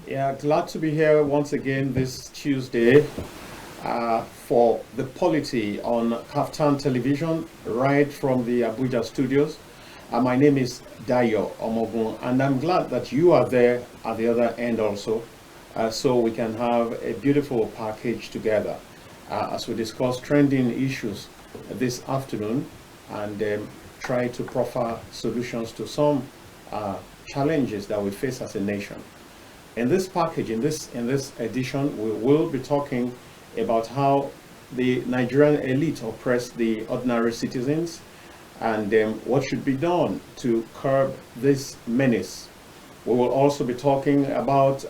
Yeah, glad to be here once again this Tuesday for the Polity on KAFTAN television, right from the Abuja studios. My name is Dayo, Omoogun, and I'm glad that you are there at the other end also, so we can have a beautiful package together as we discuss trending issues this afternoon and try to proffer solutions to some challenges that we face as a nation. In this package, in this edition, we will be talking about how the Nigerian elite oppress the ordinary citizens and what should be done to curb this menace. We will also be talking about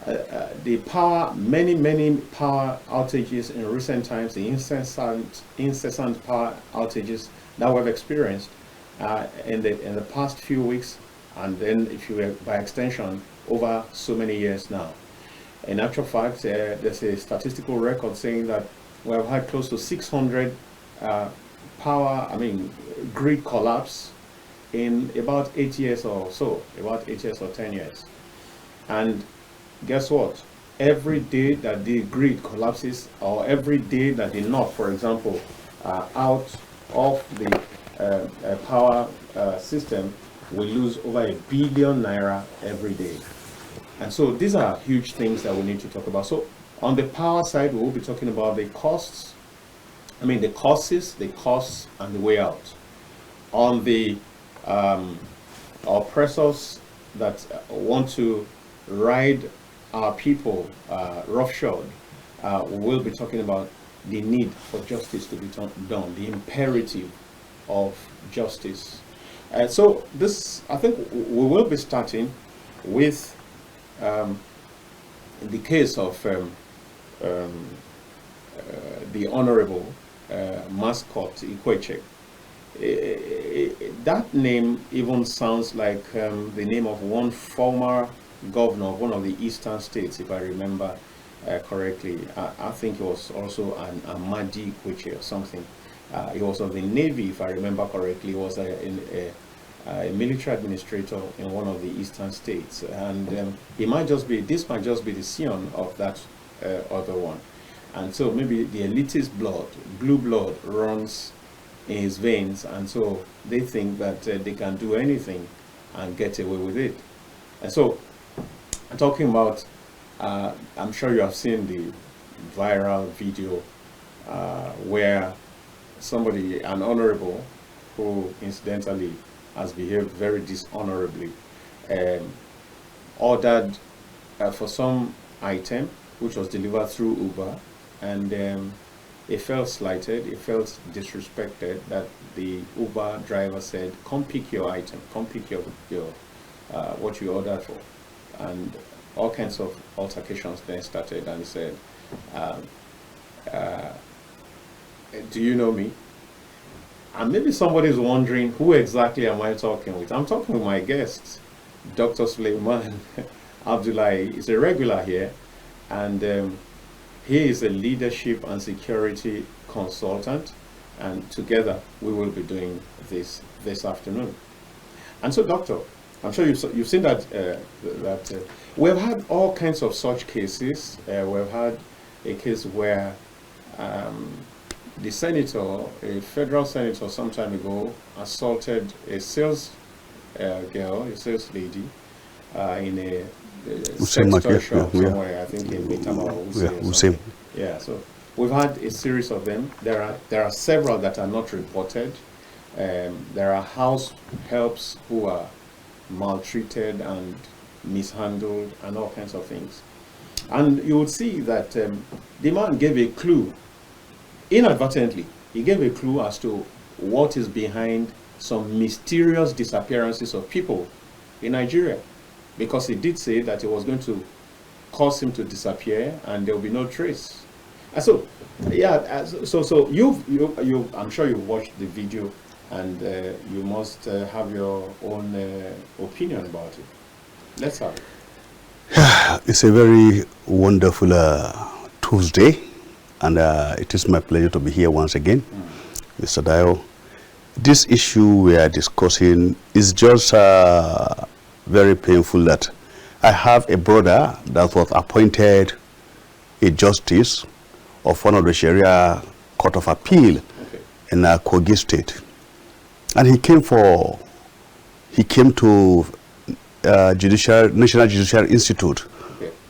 the many power outages in recent times, the incessant power outages that we've experienced in the past few weeks, and then, if you were by extension, over so many years now. In actual fact, there's a statistical record saying that we have had close to 600 grid collapse in about 8 years or so, about 8 years or 10 years. And guess what? Every day that the grid collapses, or every day that the north, for example, out of the power system, we lose over £1 billion every day. And so these are huge things that we need to talk about. So on the power side, we will be talking about the costs, the costs and the way out. On the oppressors that want to ride our people roughshod, we will be talking about the need for justice to be done, the imperative of justice. So this, I think we will be starting with the case of the Honorable Mascot Ikweche. That name even sounds like the name of one former governor of one of the eastern states, if I remember correctly. I think it was also an Amadi Ikweche or something. He was of the Navy, if I remember correctly. He was a military administrator in one of the eastern states, and this might just be the scion of that other one. And so maybe the elitist blue blood runs in his veins, and so they think that they can do anything and get away with it. And so I'm talking about, I'm sure you have seen the viral video where somebody, an honorable, who incidentally has behaved very dishonorably, ordered for some item which was delivered through Uber, and it felt slighted, it felt disrespected that the Uber driver said, "Come pick your item, come pick your what you ordered for," and all kinds of altercations then started, and he said, "Do you know me?" And maybe somebody's wondering, who exactly am I talking with? I'm talking with my guest, Dr. Suleiman Abdullahi. Is a regular here, and he is a leadership and security consultant, and together we will be doing this afternoon. And so, Doctor, I'm sure you've seen that we've had all kinds of such cases. We've had a case where the senator, a federal senator some time ago, assaulted a sales girl, a sales lady, in a sex toy shop somewhere, I think in Mitama or something. Yeah, so we've had a series of them. There are several that are not reported. There are house helps who are maltreated and mishandled and all kinds of things. And you would see that the man gave a clue. Inadvertently, he gave a clue as to what is behind some mysterious disappearances of people in Nigeria, because he did say that it was going to cause him to disappear and there will be no trace. And so, yeah, so you I'm sure you've watched the video, and you must have your own opinion about it. Let's have it. It's a very wonderful Tuesday, and it is my pleasure to be here once again, Mr. Dayo. This issue we are discussing is just very painful that I have a brother that was appointed a justice of one of the Sharia Court of Appeal in Kogi State. And he came to National Judicial Institute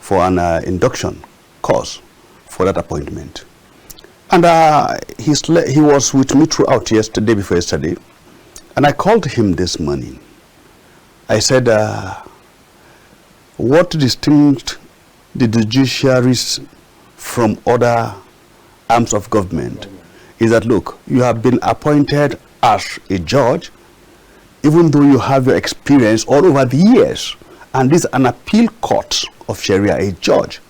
for an induction course for that appointment. And he was with me throughout day before yesterday. And I called him this morning. I said, what distinguished the judiciaries from other arms of government is that, look, you have been appointed as a judge, even though you have your experience all over the years. And this is an appeal court of Sharia, a judge.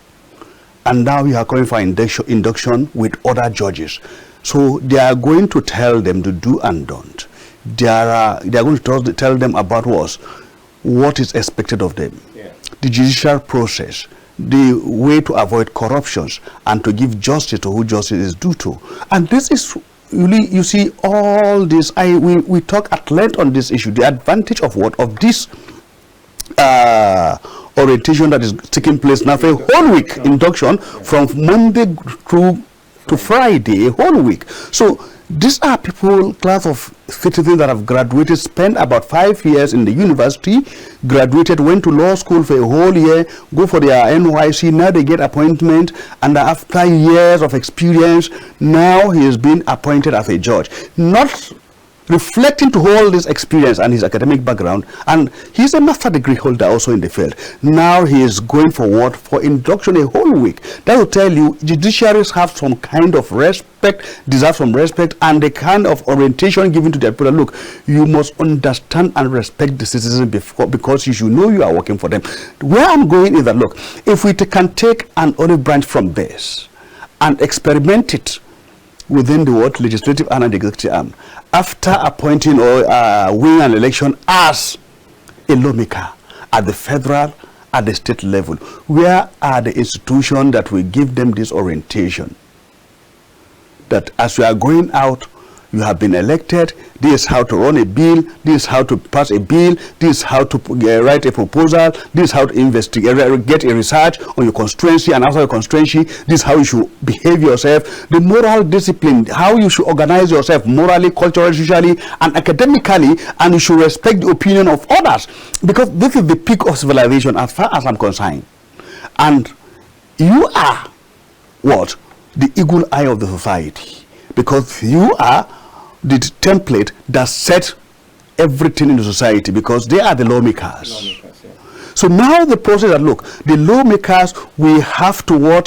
And now you are going for induction with other judges. So they are going to tell them to do and don't. They are going to tell them about what is expected of them. Yeah. The judicial process, the way to avoid corruptions, and to give justice to who justice is due to. And this is really, you see, all this, we talk at length on this issue, the advantage of this orientation that is taking place now for a whole week, induction from Monday through to Friday, a whole week. So these are people, class of citizens that have graduated, spent about 5 years in the university, graduated, went to law school for a whole year, go for their NYC, now they get appointment, and after years of experience, now he has been appointed as a judge. Not reflecting to all this experience and his academic background, and he's a master degree holder also in the field. Now he is going forward for induction a whole week. That will tell you judiciaries have some kind of respect, deserve some respect, and the kind of orientation given to their people. Look, you must understand and respect the citizens because you should know you are working for them. Where I'm going is that, look, if we can take an olive branch from this and experiment it within the legislative and the executive arm, after appointing or winning an election as a lawmaker at the federal, at the state level, where are the institutions that will give them this orientation? That as you are going out, you have been elected, this is how to run a bill, this is how to pass a bill, this is how to write a proposal, this is how to investigate, get a research on your constituency and outside your constituency, this is how you should behave yourself, the moral discipline, how you should organize yourself morally, culturally, socially, and academically, and you should respect the opinion of others, because this is the peak of civilization as far as I'm concerned. And you are what? The eagle eye of the society, because you are the template that set everything in the society, because they are the lawmakers. Yeah. So now the process that, look, the lawmakers, we have to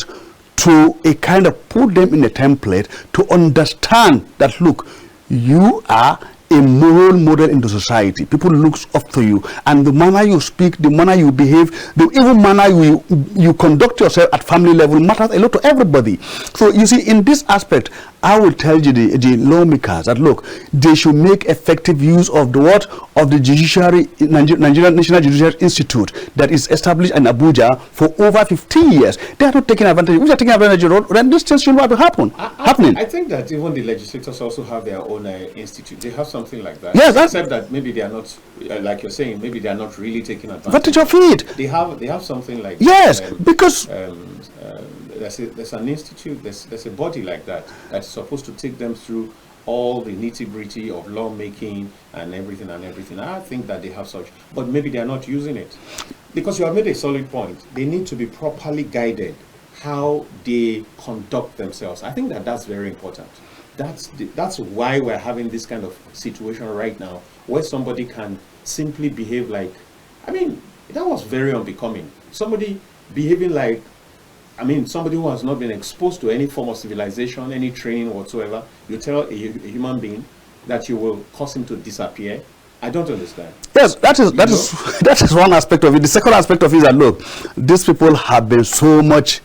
to a kind of put them in a template to understand that, look, you are a moral model in the society. People look up to you, and the manner you speak, the manner you behave, the even manner you conduct yourself at family level matters a lot to everybody. So you see, in this aspect, I will tell you the lawmakers that, look, they should make effective use of the judiciary, Nigerian National Judicial Institute that is established in Abuja for over 15 years. They are not taking advantage. If they are taking advantage of it, then this thing should not be happening. I think that even the legislators also have their own institute. They have something like that. Yes, except that maybe they are not, like you're saying, maybe they are not really taking advantage of it. They have something like yes, because there's an institute, there's a body like that that's supposed to take them through all the nitty-gritty of lawmaking and everything. I think that they have such, but maybe they are not using it. Because you have made a solid point. They need to be properly guided how they conduct themselves. I think that that's very important. That's why we're having this kind of situation right now, where somebody can simply behave like, I mean, that was very unbecoming. Somebody behaving like, somebody who has not been exposed to any form of civilization, any training whatsoever, you tell a human being that you will cause him to disappear. I don't understand. Yes, that is one aspect of it. The second aspect of it is that, look, these people have been so much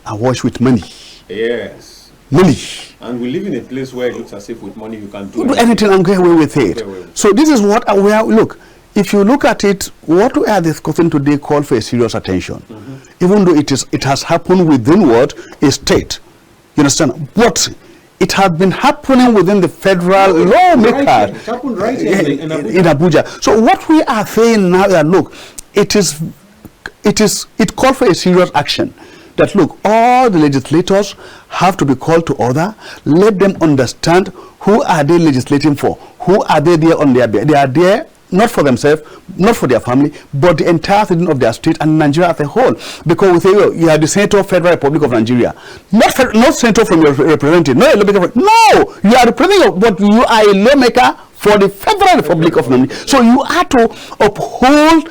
awash with money. Yes. Money. And we live in a place where it looks as if with money you can do anything and get away with it. So this is what we are, look, if you look at it, what we are discussing today call for a serious attention. Even though it has happened within a state. You understand? But it has been happening within the federal lawmakers. It happened right in Abuja. So what we are saying now is that, look, it is it called for a serious action. That look, all the legislators have to be called to order. Let them understand who are they legislating for, who are they there on their behalf. They are there not for themselves, not for their family, but the entire citizen of their state and Nigeria as a whole. Because we say, oh, you are the Senator of Federal Republic of Nigeria, not senator from your representative, not a lawmaker. No, you are representing, but you are a lawmaker for the Federal Republic of Nigeria. So you are to uphold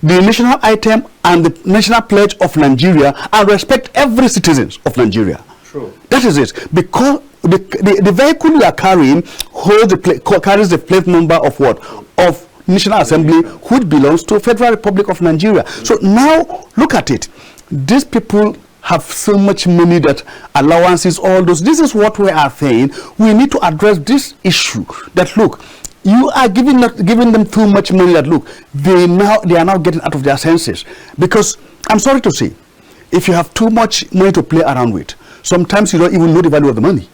the national item and the national pledge of Nigeria and respect every citizen of Nigeria. True. That is it. Because the vehicle you are carrying carries the plate number of what? Of National Assembly, which belongs to Federal Republic of Nigeria. So now look at it. These people have so much money, that allowances, all those. This is what we are saying. We need to address this issue. That look, you are giving them too much money. That look, they are now getting out of their senses. Because I'm sorry to say, if you have too much money to play around with, sometimes you don't even know the value of the money.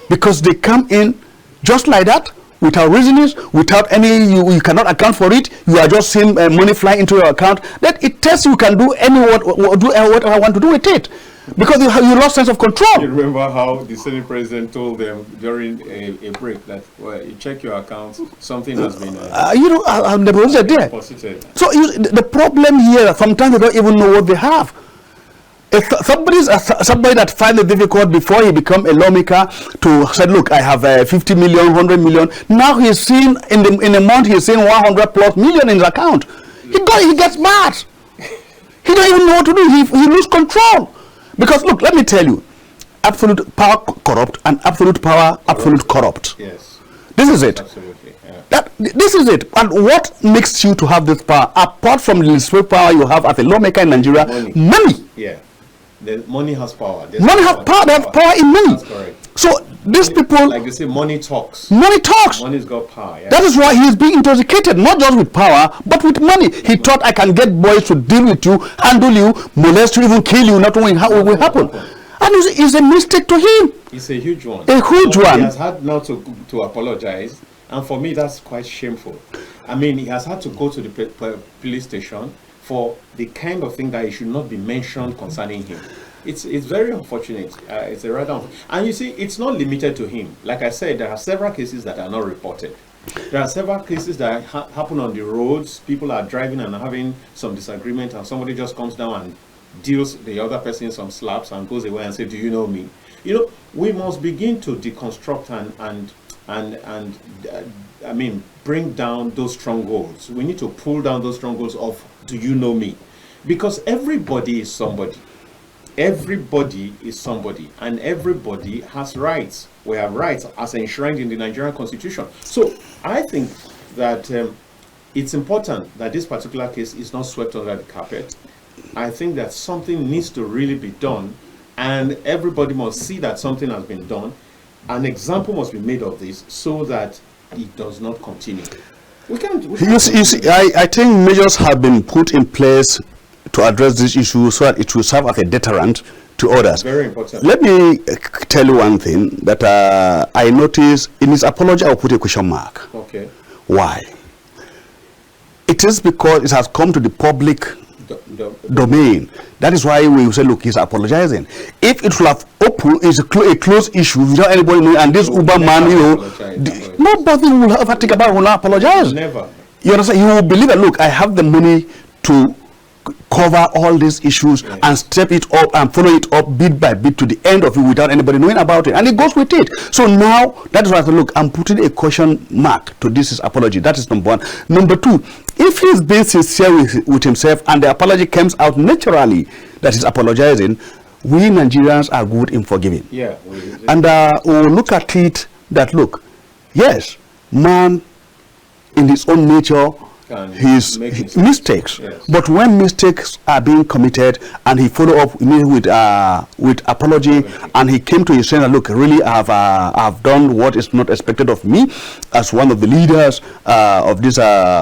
Because they come in just like that, without reasons, without any, you cannot account for it. You are just seeing money fly into your account. That it tells you can do what I want to do with it, because you lost sense of control. You remember how the Senate president told them during a break that, well, you check your accounts, something has been deposited there. Deposited. So the problem here, sometimes they don't even know what they have. If somebody that finds it difficult before he become a lawmaker to say, look, I have 50 million, 100 million. Now he's seen in a month he's seen 100 plus million in his account. He gets mad. He don't even know what to do. He loses control. Because look, let me tell you, absolute power corrupt and absolute power absolute corrupt. Yes. This is it. Absolutely. Yeah. This is it. And what makes you to have this power, apart from the legislative power you have as a lawmaker in Nigeria? Money. Yeah. The money has power. Money has power. They have power in money. That's correct. So these people, like they say, money talks. Money talks. Money's got power. Yeah. That is why he is being intoxicated, not just with power, but with money. He thought, I can get boys to deal with you, handle you, molest you, even kill you, not knowing how it will happen. And it's a mistake to him. It's a huge one. A huge one. He has had now to apologize, and for me that's quite shameful. I mean, he has had to go to the police station for the kind of thing that it should not be mentioned concerning him. It's very unfortunate. It's a rather and you see, it's not limited to him. Like I said, there are several cases that are not reported. There are several cases that happen on the roads. People are driving and having some disagreement, and somebody just comes down and deals the other person some slaps and goes away and says, "Do you know me?" You know, we must begin to deconstruct and I mean, bring down those strongholds. We need to pull down those strongholds of "Do you know me?" Because everybody is somebody. Everybody is somebody, and everybody has rights. We have rights as enshrined in the Nigerian Constitution. So I think that it's important that this particular case is not swept under the carpet. I think that something needs to really be done, and everybody must see that something has been done. An example must be made of this so that it does not continue. We can't you see, I think measures have been put in place to address this issue so that it will serve as a deterrent to others. Very important. Let me tell you one thing that I noticed in his apology. I'll put a question mark. Okay. Why? It is because it has come to the public domain. That is why we say, look, he's apologizing. If it will have open, it's a closed issue without anybody knowing, and this Uber man, you know, nobody will ever think about it, will not apologize. Never. You understand? You will believe that, look, I have the money to cover all these issues, yes, and step it up and follow it up bit by bit to the end of it without anybody knowing about it, and it goes with it. So now that is why I said, look, I'm putting a question mark to this apology. That is number one. Number two, if he's being sincere with himself and the apology comes out naturally that he's apologizing, we Nigerians are good in forgiving. Yeah. And we'll look at it that, look, yes, man in his own nature, his mistakes, yes, but when mistakes are being committed and he follow up with apology, and he came to his saying, look, really I've done what is not expected of me as one of the leaders of this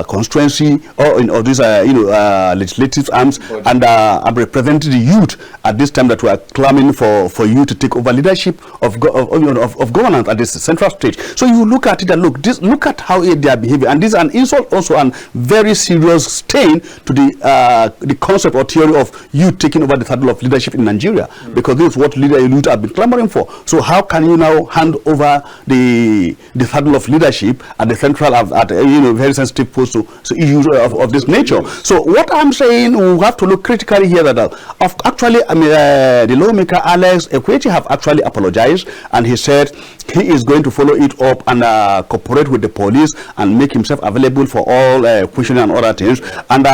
constituency or this legislative arms, and I'm representing the youth at this time that we are clamoring for you to take over leadership of governance at this central stage. So you look at it and look at how they are behaving, and this is an insult also, and very serious stain to the concept or theory of you taking over the saddle of leadership in Nigeria, because this is what youth have been clamoring for. So how can you now hand over the saddle of leadership at the central at very sensitive post to issues of this nature? So what I'm saying, we have to look critically here that the lawmaker Alex Ekweti have actually apologized, and he said he is going to follow it up and cooperate with the police and make himself available for all questioning and other things. And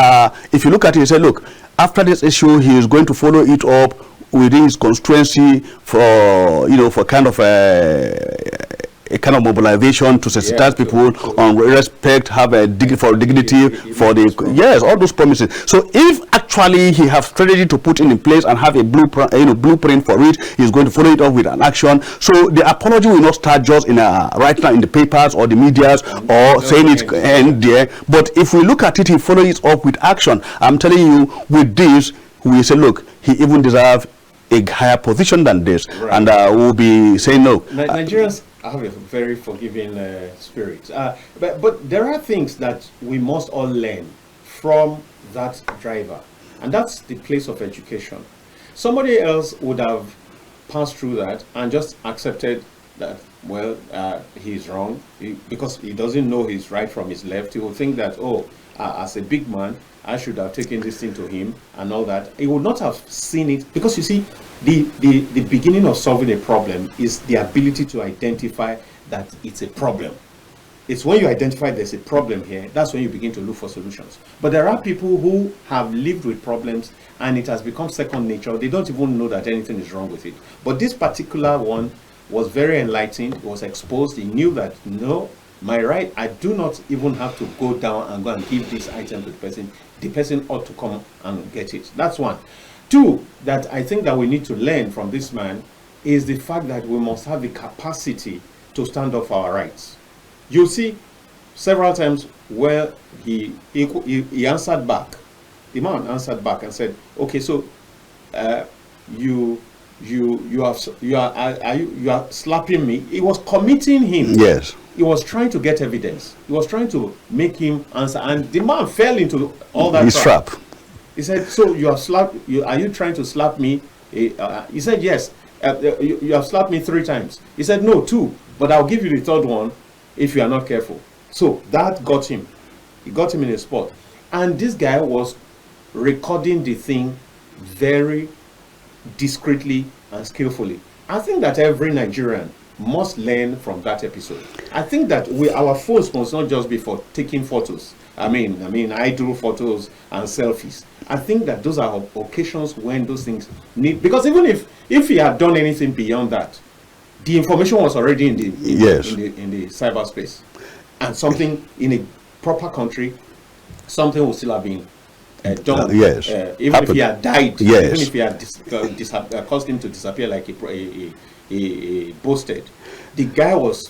if you look at it, he said, look, after this issue, he is going to follow it up within his constituency for kind of a kind of mobilization to sensitize people on respect, have a dignity for the all those promises. So if actually he has strategy to put in place and have a blueprint for it, he's going to follow it up with an action. So the apology will not start just in right now in the papers or the medias or saying it end there. But if we look at it, he follow it up with action. I'm telling you, with this, we say, look, he even deserves a higher position than this, and we'll be saying no. Nigerians have a very forgiving spirit, but there are things that we must all learn from that driver, and that's the place of education. Somebody else would have passed through that and just accepted that, well, he's wrong, because he doesn't know his right from his left. He will think that, as a big man, I should have taken this thing to him and all that. He would not have seen it, because you see, the beginning of solving a problem is the ability to identify that it's a problem. It's when you identify there's a problem here, that's when you begin to look for solutions. But there are people who have lived with problems and it has become second nature. They don't even know that anything is wrong with it. But this particular one was very enlightened. It was exposed. He knew that, no, my right, I do not even have to go down and go and give this item to the person. The person ought to come and get it. That's one. Two, that I think that we need to learn from this man is the fact that we must have the capacity to stand up for our rights. You see, several times where he answered back. The man answered back and said, "Okay, so you are slapping me." He was committing him. Yes. He was trying to get evidence. He was trying to make him answer, and the man fell into all that trap. He said, "So you have slapped? Are you trying to slap me?" He said, "Yes." You have slapped me 3 times. He said, "No, 2, but I'll give you the 3rd one if you are not careful." So that got him. He got him in a spot, and this guy was recording the thing very discreetly and skillfully. I think that every Nigerian must learn from that episode. I think that our phones must not just be for taking photos. I mean, idle photos and selfies. I think that those are occasions when those things need, because even if he had done anything beyond that, the information was already in the cyberspace, and something in a proper country, something would still have been done. Even if he had died, even if he had caused him to disappear like he boasted, the guy was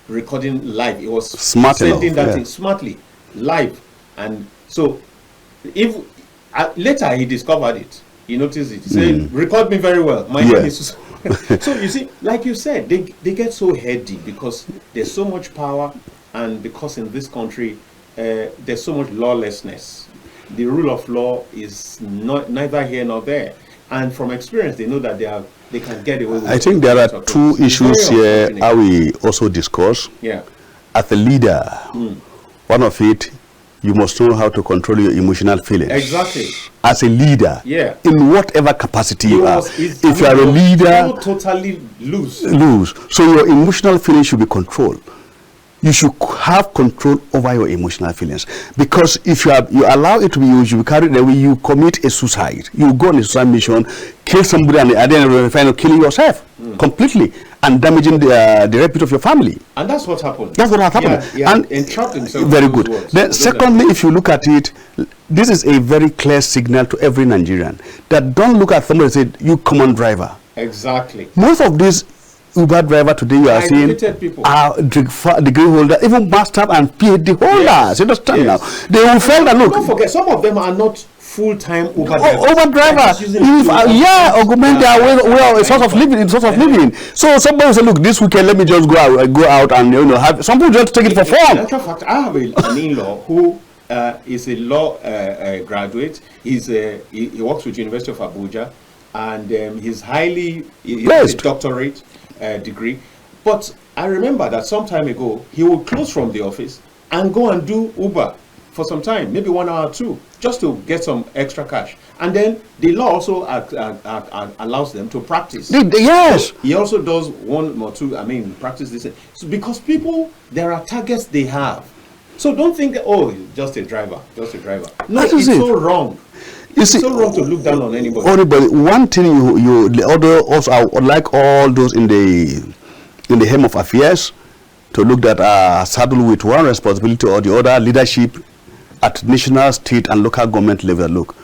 recording live. He was sending that thing smartly live, and so if later he discovered it, he noticed it. He said, "Record me very well. My name is." So you see, like you said, they get so heady because there's so much power, and because in this country there's so much lawlessness. The rule of law is neither here nor there, and from experience they know that they can get away with it. I think there are 2 issues here I will also discuss. As a leader, one of it, you must know how to control your emotional feelings. Exactly. As a leader, in whatever capacity you are. If you are a leader, you totally lose. So your emotional feelings should be controlled. You should have control over your emotional feelings, because if you allow it to be used, you carry it away, you commit a suicide. You go on a suicide mission, kill somebody, and at the end of the final killing yourself completely and damaging the reputation of your family. And that's what happened. That's what happened. And entrapped himself. Very good. Then secondly, if you look at it, this is a very clear signal to every Nigerian that don't look at somebody and say, "You common driver." Exactly. Most of these Uber driver today you are seeing are degree holders, even master and PhD holders. You understand now? They will feel that, look. Don't forget, some of them are not full-time Uber drivers. Uber drivers, augment their way, a source of living. So somebody will say, look, this weekend let me just go out and have. Some people just take it for fun. In actual fact, I have an in-law who is a law graduate. He works with University of Abuja, and he has a doctorate degree. But I remember that some time ago, he would close from the office and go and do Uber for some time, maybe 1 hour or two, just to get some extra cash. And then the law also allows them to practice. Yes. So he also does 1 or 2, practice this. So because people, there are targets they have. So don't think, oh, just a driver. No, it's so wrong. It's so wrong to look down on anybody. One thing also, I would like all those in the helm of affairs to look at saddled with one responsibility or the other, leadership at national, state, and local government level. Look,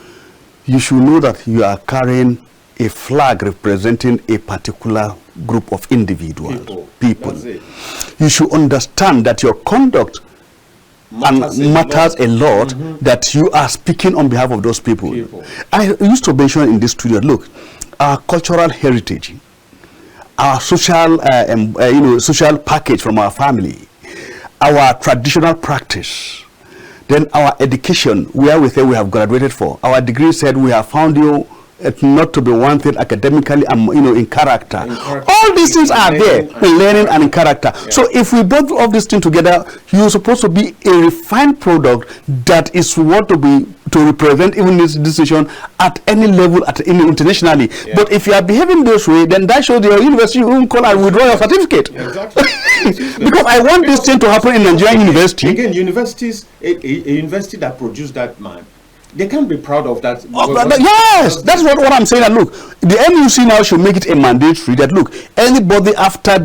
you should know that you are carrying a flag representing a particular group of individuals, people. That's it. You should understand that your conduct matters a lot, that you are speaking on behalf of those people. I used to mention in this studio, look, our cultural heritage, our social social package from our family, our traditional practice, then our education, where we say we have graduated for. Our degree said we have found you not to be one thing academically and in character. All these things are there in learning and in character. Yeah. So if we both all these things together, you're supposed to be a refined product that is what to represent even this decision at any level, internationally. Yeah. But if you are behaving this way, then that shows your university won't call and withdraw your certificate. Yeah, exactly. Because I want this thing to happen in Nigerian university. Again, universities, a university that produced that man, they can't be proud of that. Yes, that's what I'm saying. That look, the NUC now should make it a mandatory that look, anybody after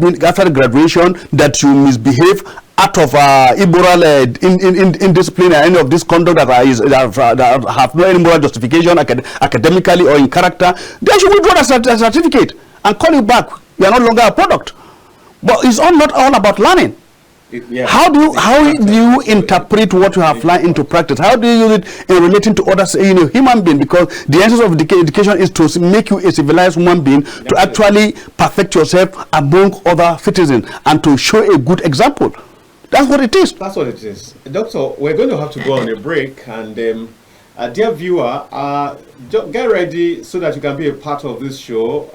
graduation that you misbehave out of immoral indiscipline or any of this conduct that have no any moral justification academically or in character, they should withdraw that certificate and call you back. You are no longer a product. But it's not all about learning. How do you interpret what you have learned into practice? How do you use it in relating to others, human being? Because the essence of education is to make you a civilized human being, to actually perfect yourself among other citizens and to show a good example. That's what it is. That's what it is. Doctor, we're going to have to go on a break, and dear viewer, get ready so that you can be a part of this show.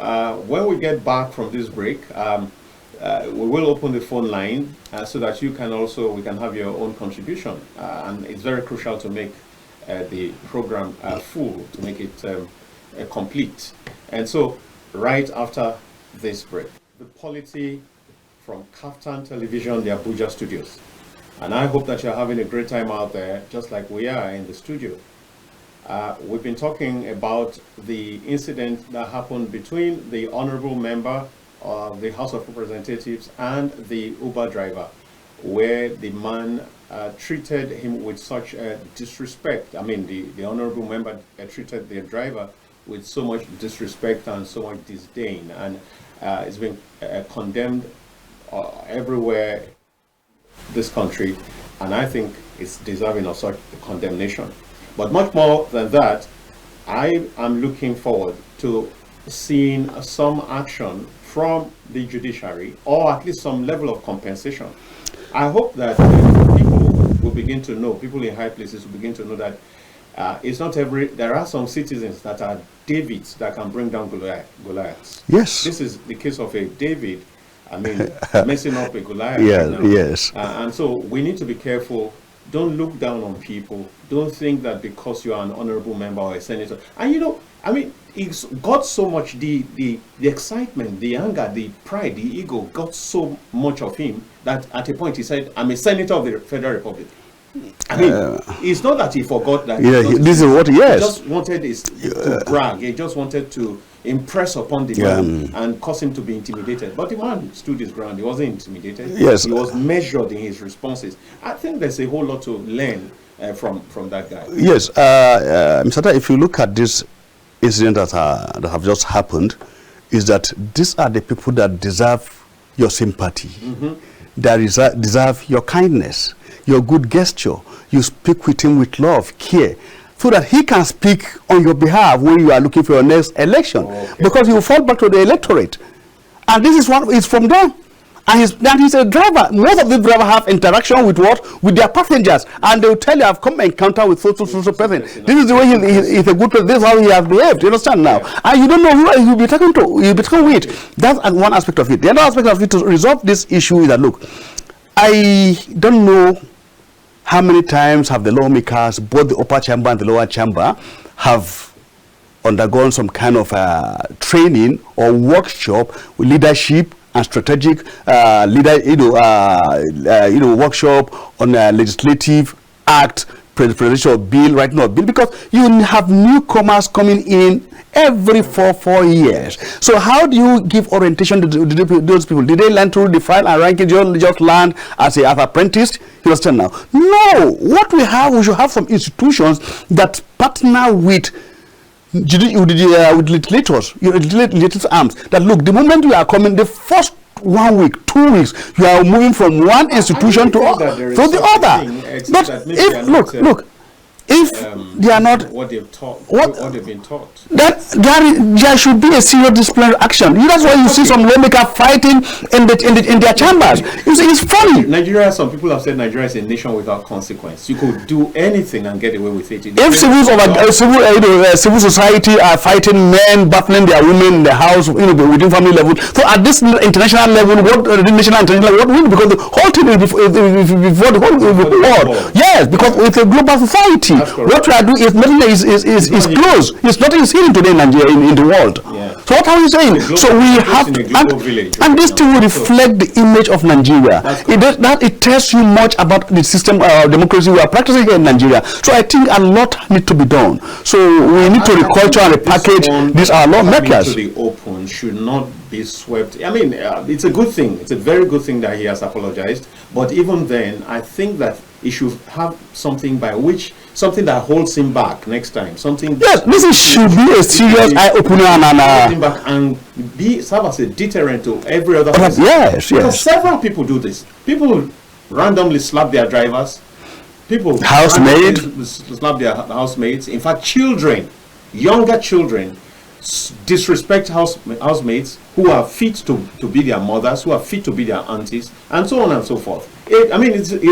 When we get back from this break, we will open the phone line so that we can have your own contribution. And it's very crucial to make the program full, to make it complete. And so, right after this break, the Polity from KAFTAN Television, the Abuja studios. And I hope that you're having a great time out there, just like we are in the studio. We've been talking about the incident that happened between the honorable member of the House of Representatives and the Uber driver, where the man treated him with such disrespect. The honorable member treated the driver with so much disrespect and so much disdain, and it's been condemned everywhere this country, and I think it's deserving of such condemnation. But much more than that, I am looking forward to seeing some action from the judiciary, or at least some level of compensation. I hope that people will begin to know, people in high places will begin to know that it's not there are some citizens that are Davids that can bring down Goliaths. Yes. This is the case of a David, messing up a Goliath. Yeah, yes. And so we need to be careful. Don't look down on people. Don't think that because you are an honorable member or a senator. And it's got so much, the excitement, the anger, the pride, the ego got so much of him that at a point he said, I'm a senator of the Federal Republic. It's not that he forgot that. Yeah, this is what, yes. He just wanted to brag. He just wanted to impress upon the man and cause him to be intimidated. But the man stood his ground. He wasn't intimidated. Yes. He was measured in his responses. I think there's a whole lot to learn from that guy. Yes. Mr. If you look at this incident that have just happened, is that these are the people that deserve your sympathy, that deserve your kindness, your good gesture. You speak with him with love, care, so that he can speak on your behalf when you are looking for your next election, because you fall back to the electorate. And this is it's from them. And he's a driver. Most of the drivers have interaction with what? With their passengers. And they will tell you, I've come encounter with so person. This is the way he's a good person. This is how he has behaved. You understand now? And you don't know who you'll be talking to. You'll be talking with. That's one aspect of it. The other aspect of it to resolve this issue is that, look, I don't know how many times have the lawmakers, both the upper chamber and the lower chamber, have undergone some kind of training or workshop with leadership and strategic workshop on legislative act, presidential bill, writing of bill, because you have newcomers coming in every 4 years. So how do you give orientation to those people? Did they learn through the file and ranking? Just learn as an apprentice? You understand now? No. What we should have some institutions that partner with legislators, legislative arms, that look, the moment you are coming, the first 1 week, 2 weeks, you are moving from one institution to the other. But if if they are not what they've taught, what they've been taught, that there should be a serious disciplinary action. That's why you see some lawmakers fighting in their chambers. It's funny. Nigeria, some people have said Nigeria is a nation without consequence. You could do anything and get away with it. If civil society are fighting men battling their women in the house, within family level. So at this international level, what will? Because the whole thing is before the whole world. Yes, because it's a global society. What we are doing is nothing is closed. It's nothing is hidden today in Nigeria, in the world. Yeah. So what are you saying? So we have and this thing will reflect the image of Nigeria. It tells you much about the system of democracy we are practicing here in Nigeria. So I think a lot needs to be done. So we need to reculture and repackage these our lawmakers. To the open should not be swept. I mean, it's a good thing. It's a very good thing that he has apologized. But even then, I think that he should have something that holds him back next time. Something. Yes, this should be a serious eye-opener and serve as a deterrent to every other person. Yes. Because several people do this. People randomly slap their drivers. People housemaids slap their housemates. In fact, younger children, disrespect housemates who are fit to be their mothers, who are fit to be their aunties, and so on and so forth. It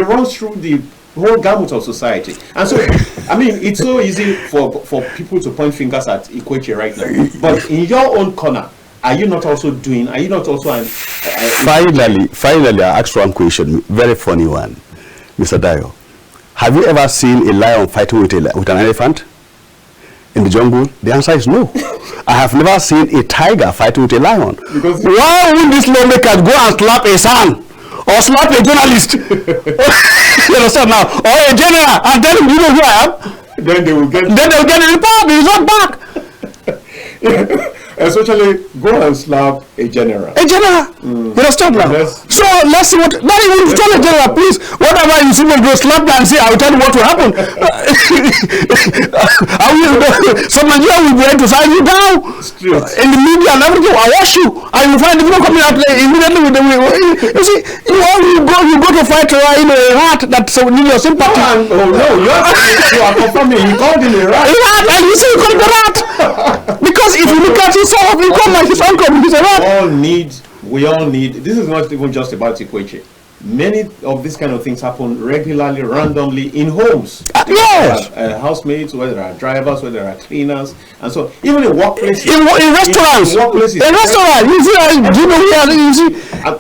runs through the whole gamut of society. And so, it's so easy for people to point fingers at Ikweche right now. But in your own corner, are you not also finally, I asked one question, very funny one, Mr. Dayo. Have you ever seen a lion fighting with an elephant in the jungle? The answer is no. I have never seen a tiger fighting with a lion. Why would this lawmaker go and slap a son or slap a journalist? You understand now? Or a general and tell him, you know who I am? Then they will get a report. He's not back. Especially go and slap a general. You understand now? So let's see what. Not even tell a general, please. Whatever you see me go slap and say, I will tell you what will happen. So Nigeria will be ready to sign you down in the media and everything. I wash you, and you find the people coming out immediately with the. You see, you go to fight a rat that needs your sympathy. You are confirming. You called him a rat. And you say you called him a rat because if you look at it. So we come like his uncle. We all need. This is not even just about Ikweche. Many of these kind of things happen regularly, randomly in homes. Yes. Housemates, whether there are drivers, whether there are cleaners, and so even in workplaces. In restaurants. In restaurants, you see,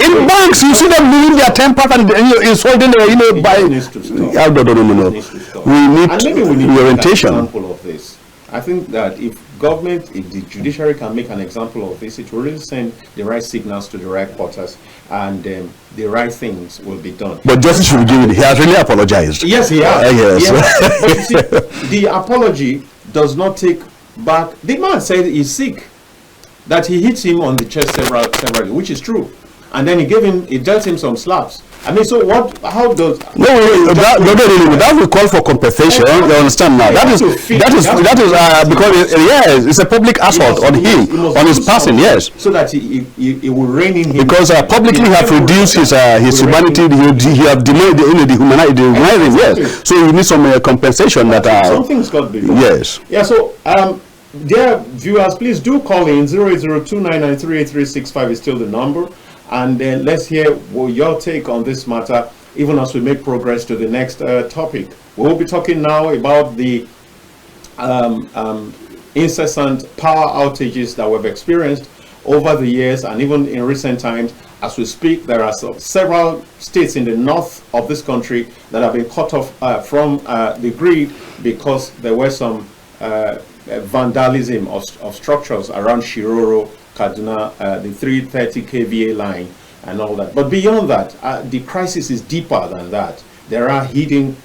in banks, you see them losing their temper and insulting by. No. We need orientation. Example of this. I think that if the judiciary can make an example of this, it will really send the right signals to the right quarters, and the right things will be done. But Justice should give it. He has really apologized. Yes, he has. Yes. But you see, the apology does not take back. The man said he's sick, that he hit him on the chest severally, which is true, and then he dealt him some slaps. So what? How does? No. That will call for compensation. You understand now? That is because it's a public assault on him, on his person. Yes. So that he will rein in him. Because publicly have reduced his humanity. He have delayed the humanity. Yes. So you need some compensation. Something's got to be done. Yes. Yeah. So dear viewers, please do call in. 08029938365 is still the number. And let's hear your take on this matter, even as we make progress to the next topic. We will be talking now about the incessant power outages that we've experienced over the years, and even in recent times. As we speak, there are several states in the north of this country that have been cut off from the grid because there were some vandalism of structures around Shiroro, Kaduna, the 330 kVA line and all that. But beyond that, the crisis is deeper than that. There are hidden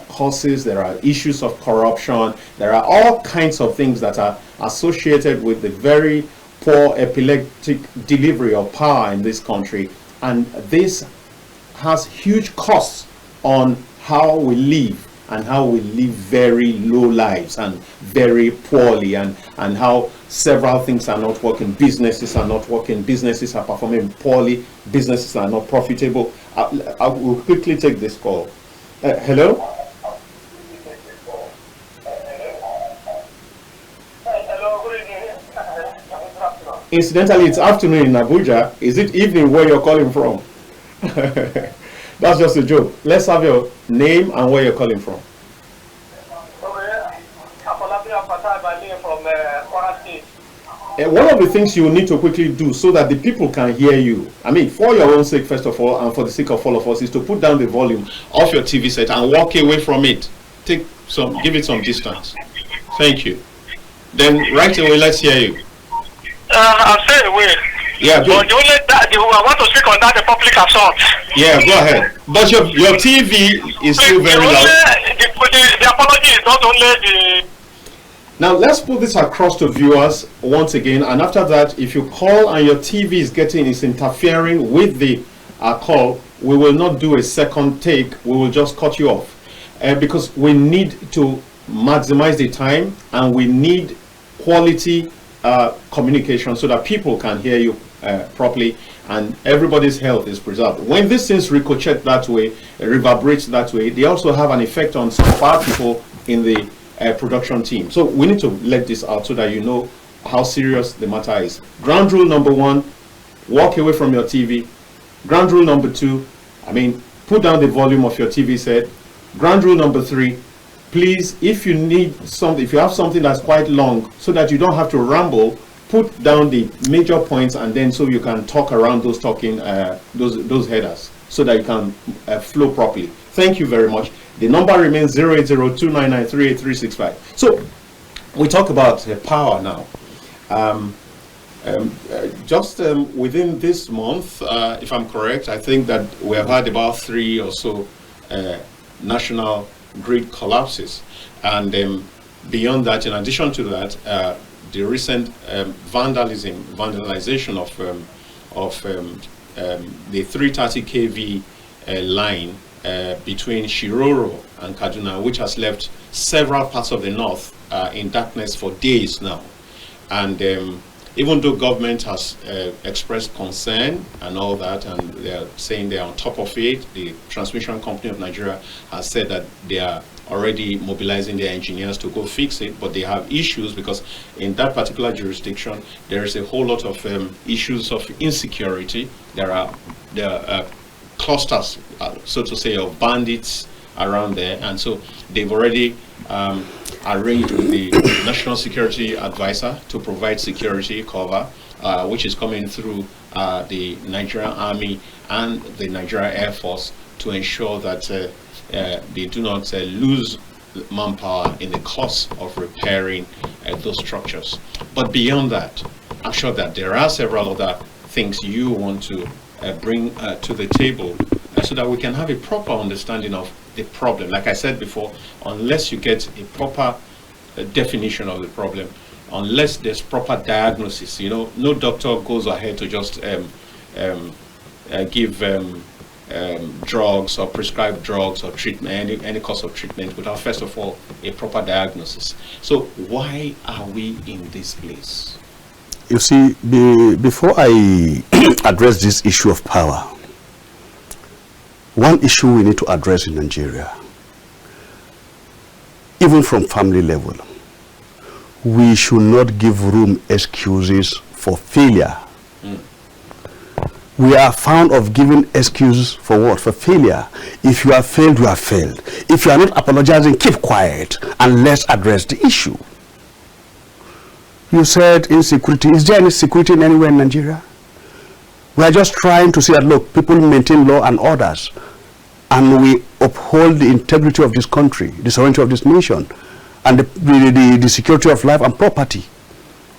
causes, there are issues of corruption, there are all kinds of things that are associated with the very poor epileptic delivery of power in this country, and this has huge costs on how we live, and how we live very low lives and very poorly, and how several things are not working. Businesses are not working, businesses are performing poorly, businesses are not profitable. I will quickly take this call. Hello? Incidentally, it's afternoon in Abuja. Is it evening where you're calling from? That's just a joke. Let's have your name and where you're calling from. One of the things you will need to quickly do so that the people can hear you, I mean, for your own sake, first of all, and for the sake of all of us, is to put down the volume of your TV set and walk away from it. Give it some distance. Thank you. Then right away, let's hear you. I'm staying away. Yeah, but I want to speak on that, the public assault. Yeah, go ahead. But your TV is still very loud. The apology is not only the... Now, let's put this across to viewers once again. And after that, if you call and your TV is interfering with the call, we will not do a second take. We will just cut you off. Because we need to maximize the time, and we need quality communication so that people can hear you properly and everybody's health is preserved. When these things ricochet that way, reverberate that way, they also have an effect on some of our people in the production team. So we need to let this out so that you know how serious the matter is. Ground rule number 1, walk away from your TV. Ground rule number 2, put down the volume of your TV set. Ground rule number 3, please, if you have something that's quite long so that you don't have to ramble, put down the major points, and then so you can talk around those those headers so that you can flow properly. Thank you very much. The number remains 08029938365. So we talk about power now. Just within this month, if I'm correct, I think that we have had about 3 or so national grid collapses, and beyond that, in addition to that, the recent vandalization of the 330 kV line between Shiroro and Kaduna, which has left several parts of the north in darkness for days now. And even though government has expressed concern and all that, and they're saying they're on top of it, the transmission company of Nigeria has said that they are already mobilizing their engineers to go fix it, but they have issues because in that particular jurisdiction there is a whole lot of issues of insecurity. There are clusters, so to say, of bandits around there, and so they've already arranged with the National Security Advisor to provide security cover, which is coming through the Nigerian Army and the Nigerian Air Force to ensure that they do not lose manpower in the course of repairing those structures. But beyond that, I'm sure that there are several other things you want to bring to the table so that we can have a proper understanding of the problem. Like I said before, unless you get a proper definition of the problem, unless there's proper diagnosis, no doctor goes ahead to just give drugs or prescribe drugs or treatment, any course of treatment without first of all a proper diagnosis. So why are we in this place? You see, before I address this issue of power, one issue we need to address in Nigeria, even from family level, we should not give room excuses for failure. we are found of giving excuse for what? For failure. If you have failed, you have failed. If you are not apologizing, keep quiet and let's address the issue. You said insecurity. Is there any security anywhere in Nigeria? We are just trying to say that, look, people maintain law and orders, and we uphold the integrity of this country, the sovereignty of this nation, and the security of life and property.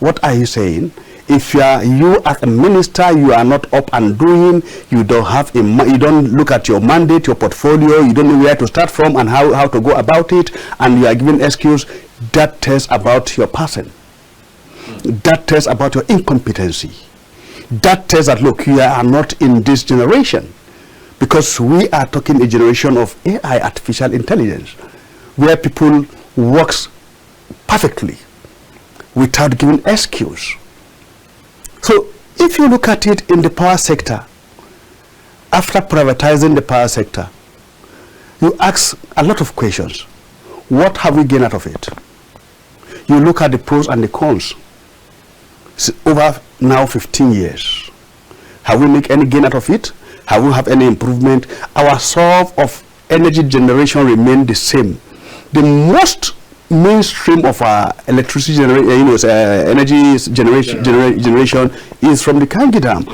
What are you saying? If you as a minister, you are not up and doing, you don't have you don't look at your mandate, your portfolio, you don't know where to start from and how to go about it, and you are giving excuse, that tells about your person. That tells about your incompetency. That tells that, look, you are not in this generation, because we are talking a generation of AI, artificial intelligence, where people works perfectly without giving excuse. So if you look at it in the power sector, after privatizing the power sector, you ask a lot of questions. What have we gained out of it? You look at the pros and the cons. It's over now 15 years. Have we made any gain out of it? Have we have any improvement? Our source of energy generation remain the same. The most mainstream of our electricity energy generation is from the Kangi Dam.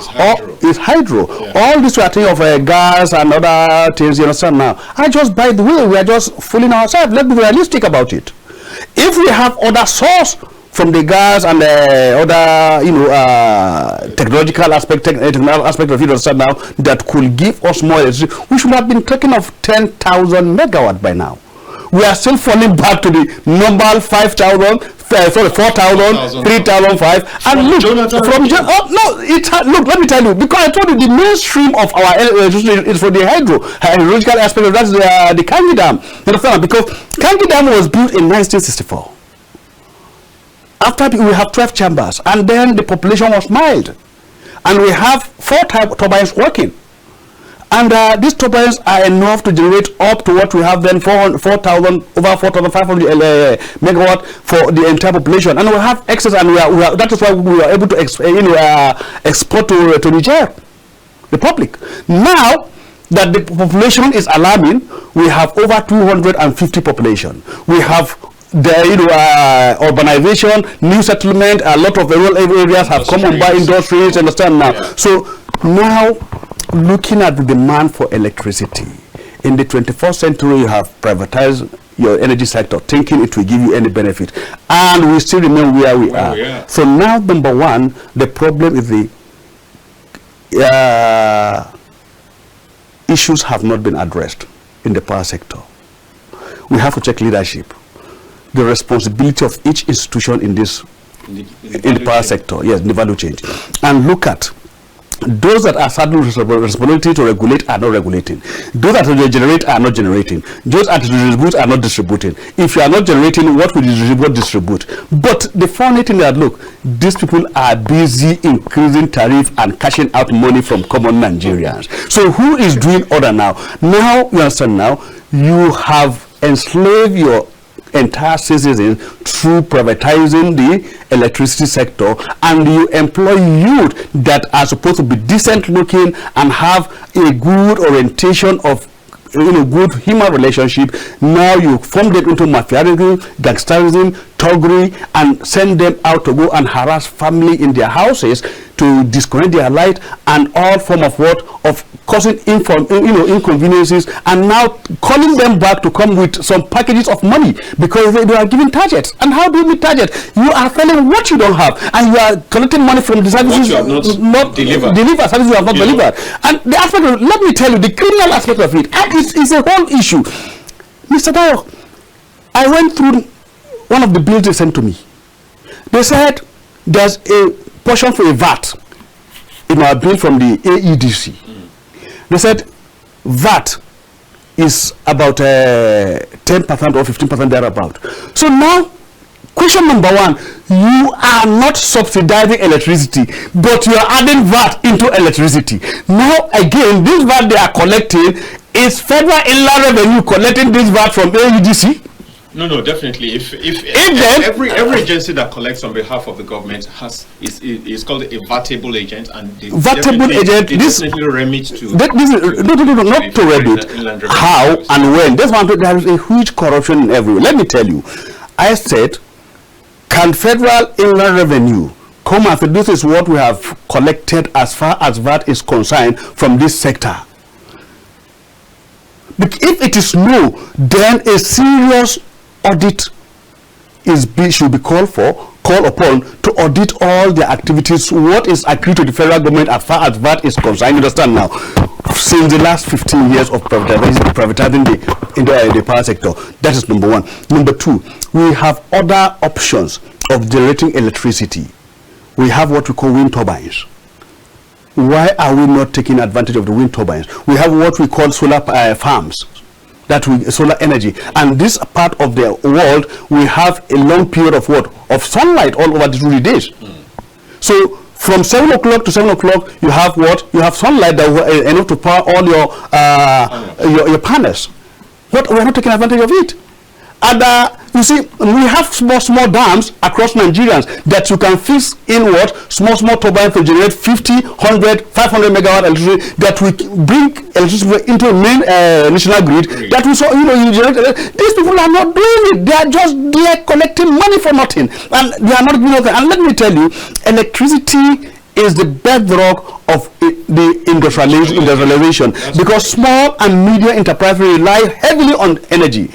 It's hydro. Yeah. All this we are thinking of gas and other things, you understand now. And just by the way, we are just fooling ourselves. Let's be realistic about it. If we have other source from the gas and other, technological aspect of it, understand now, that could give us more electricity, we should have been talking of 10,000 megawatt by now. We are still falling back to the normal 4,000, 3,005. And look, look, let me tell you, because I told you the mainstream of our electricity is for the hydrological aspect of that, the Kangi Dam. You understand? Because Kangi Dam was built in 1964. After we have 12 chambers, and then the population was mild, and we have 4 turbines working. And these turbines are enough to generate up to what we have then, 4,500 megawatt for the entire population. And we have excess, and that is why we are able to export to Niger Republic. Now that the population is alarming, we have over 250 population. We have the urbanization, new settlement, a lot of rural areas have come on by industries, understand now. Yeah. So now, looking at the demand for electricity, in the 21st century, you have privatized your energy sector, thinking it will give you any benefit, and we still remain where we are. Yeah. So now, number one, the problem is the issues have not been addressed in the power sector. We have to check leadership, the responsibility of each institution in this in the power sector, yes, the value change, and look at those that are saddled with responsibility to regulate are not regulating. Those that generate are not generating. Those that distribute are not distributing. If you are not generating, what will you distribute? But the funny thing is that, look, these people are busy increasing tariff and cashing out money from common Nigerians. So who is doing order now? Now, you understand now, you have enslaved your entire citizen through privatizing the electricity sector, and you employ youth that are supposed to be decent looking and have a good orientation of good human relationship. Now you form them into mafiaism, gangsterism, thuggery, and send them out to go and harass family in their houses to disconnect their light and all form of what of causing inconveniences, and now calling them back to come with some packages of money because they are giving targets. And how do you meet targets? You are selling what you don't have, and you are collecting money from the services you have not delivered services you have not delivered. And the aspect of, let me tell you, the criminal aspect of it, and it's a whole issue. Mr. Dayo, I went through one of the bills they sent to me. They said there's a portion for a VAT in our bill from the AEDC. They said VAT is about 10% or 15% thereabout. So now, question number one, you are not subsidizing electricity, but you are adding VAT into electricity. Now again, this VAT they are collecting is federal inland revenue collecting this VAT from AEDC. No, definitely. If then, every agency that collects on behalf of the government is called a vatable agent, and vatable agent, this remit to no, not to remit. How and when? That's one. There is a huge corruption in everywhere. Let me tell you. I said, can federal inland revenue come and say this is what we have collected as far as VAT is concerned from this sector? But if it is no, then a serious audit should be called upon to audit all the activities, what is accrued to the federal government as far as VAT is concerned. You understand now? Since the last 15 years of privatizing the power sector, that is number one. Number two, we have other options of generating electricity. We have what we call wind turbines. Why are we not taking advantage of the wind turbines? We have what we call solar farms, solar energy, and this part of the world we have a long period of sunlight all over the 3 days. So from 7 o'clock to 7 o'clock you have sunlight that enough to power all your panels, but we're not taking advantage of it. And you see, we have small dams across Nigerians that you can fix in small turbines to generate 50, 100, 500 megawatt electricity that will bring electricity into a main national grid. That will you generate. These people are not doing it. They are just there collecting money for nothing, and they are not doing nothing. And let me tell you, electricity is the bedrock of the industrialization, because small and medium enterprises rely heavily on energy.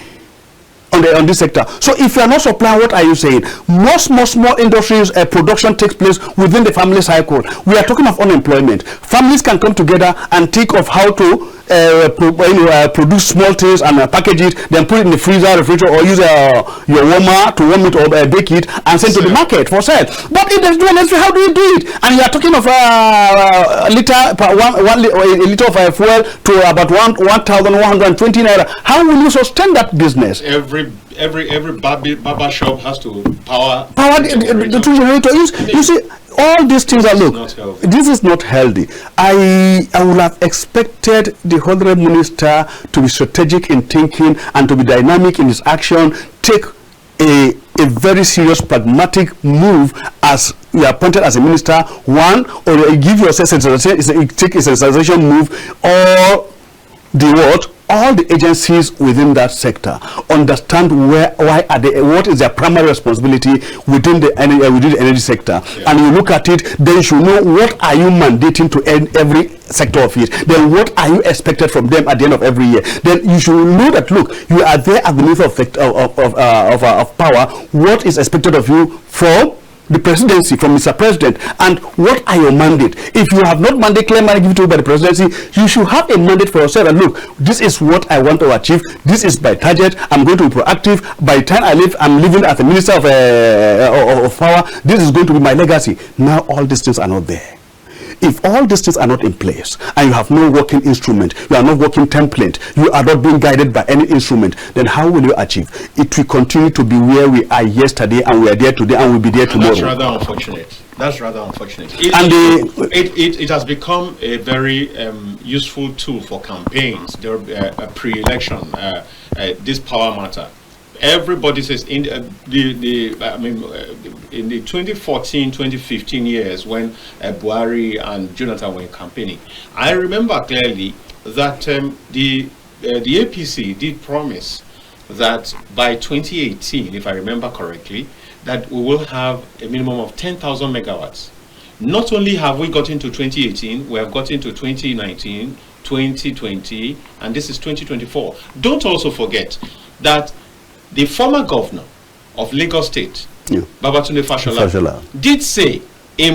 On this sector. So if you are not supplying, what are you saying? Most small industries production takes place within the family cycle. We are talking of unemployment. Families can come together and think of how to produce small things and package it, then put it in the refrigerator, or use your warmer to warm it or bake it and send to the market for sale. But if there's no necessary, how do you do it? And you are talking of a liter of fuel to about 1,120 naira. How will you sustain that business? Every barber shop has to power the two generators. You see, all these things are, look, this is not healthy. I would have expected the honorable minister to be strategic in thinking and to be dynamic in his action, take a very serious pragmatic move as you are appointed as a minister, one, or give yourself take a sensation move, or all the agencies within that sector understand why are they, what is their primary responsibility within the energy sector, and you look at it, then you should know what are you mandating to every sector of it, then what are you expected from them at the end of every year. Then you should know that, look, you are there as the minister of power, what is expected of you from the presidency, from Mr. President, and what are your mandate? If you have not mandate, clear mandate given to you by the presidency, you should have a mandate for yourself, and look, this is what I want to achieve, this is my target, I'm going to be proactive. By the time I'm leaving as a minister of power, this is going to be my legacy. Now all these things are not there. If all these things are not in place, and you have no working instrument, you are not working template, you are not being guided by any instrument, then how will you achieve? It will continue to be where we are yesterday, and we are there today, and we'll be there tomorrow. That's rather unfortunate. It has become a very useful tool for campaigns. There a pre-election, this power matter. Everybody says in the 2014-2015 years when Buhari and Jonathan were campaigning, I remember clearly that the APC did promise that by 2018, if I remember correctly, that we will have a minimum of 10,000 megawatts. Not only have we got into 2018, we have got into 2019, 2020, and this is 2024. Don't also forget that the former governor of Lagos State, Babatunde Fashola, did say, in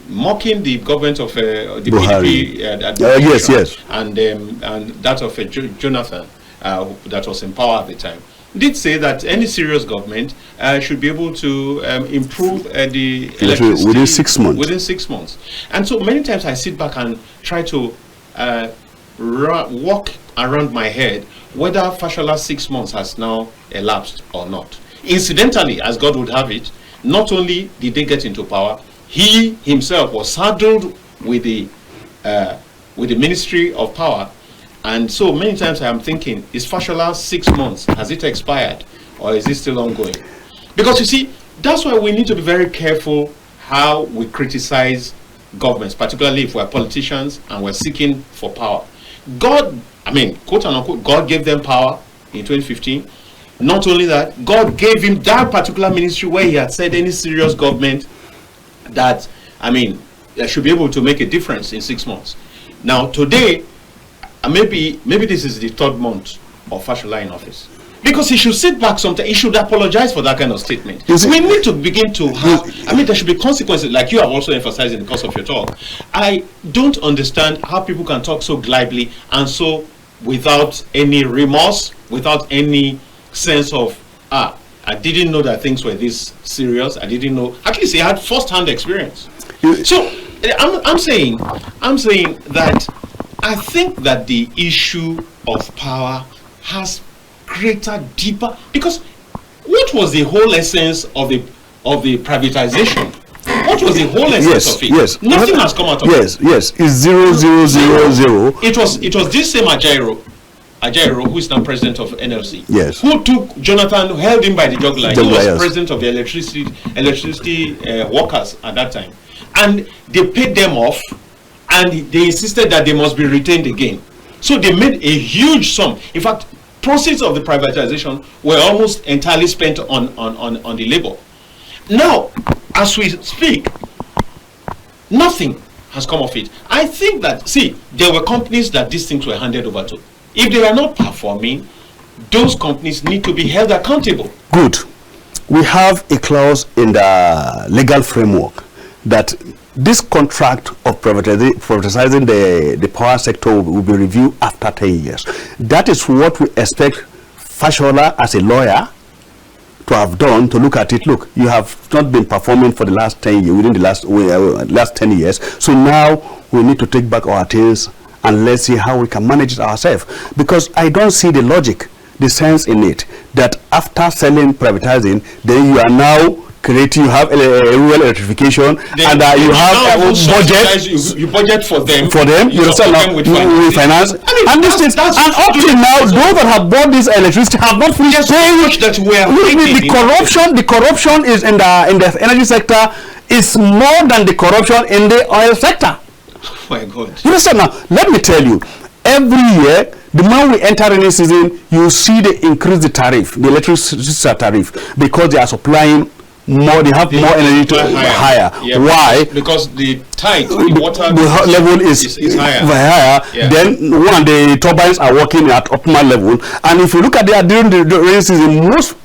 mocking the government of the PDP yes, and that of Jonathan, that was in power at the time, did say that any serious government should be able to improve the electricity within 6 months. Within 6 months. And so many times I sit back and try to walk around my head whether Fashola's 6 months has now elapsed or not. Incidentally, as God would have it, not only did they get into power, he himself was saddled with the Ministry of Power And so many times I am thinking, is Fashola 6 months? Has it expired? Or is it still ongoing? Because you see, that's why we need to be very careful how we criticize governments, particularly if we're politicians and we're seeking for power. God, I mean, quote unquote, God gave them power in 2015. Not only that, God gave him that particular ministry where he had said any serious government that, I mean, should be able to make a difference in 6 months. Now, today, maybe this is the 3rd month of Fashola in office. Because he should sit back sometime, he should apologize for that kind of statement. We need to begin to have, I mean, there should be consequences, like you have also emphasized in the course of your talk. I don't understand how people can talk so glibly and so without any remorse, without any sense of, I didn't know that things were this serious. I didn't know. At least he had first-hand experience. So I'm saying that I think that the issue of power has greater, deeper, because what was the whole essence of the privatization? What was the whole essence of it? Yes. Nothing has come out of it. Yes. It's 0,000. It was this same Ajaero, who is now president of NLC, yes, who took Jonathan, who held him by the jugular. He was president of the electricity workers at that time. And they paid them off, and they insisted that they must be retained again. So they made a huge sum. In fact, proceeds of the privatization were almost entirely spent on the labor. Now, as we speak, nothing has come of it. I think that, see, there were companies that these things were handed over to. If they are not performing, those companies need to be held accountable. Good. We have a clause in the legal framework that this contract of privatizing the power sector will be reviewed after 10 years. That is what we expect Fashola as a lawyer to have done, to look at it. Look, you have not been performing for the last 10 years, within the last 10 years. So now we need to take back our things and let's see how we can manage it ourselves. Because I don't see the logic, the sense in it, that after selling, privatizing, then you are now creating, you have rural electrification, and you have a budget. You budget for them. You understand now? We finance. And this thing, and up till now, those that have bought this electricity have not finished paying. The corruption is in the energy sector is more than the corruption in the oil sector. Oh my God. You understand now? Let me tell you, every year, the moment we enter rainy season, you see they increase the tariff, the electricity tariff, because they are supplying more, they have more energy to higher. Yeah, why? Because the tide, the water level is higher. Yeah. Then the turbines are working at optimal level. And if you look at during the rainy season, most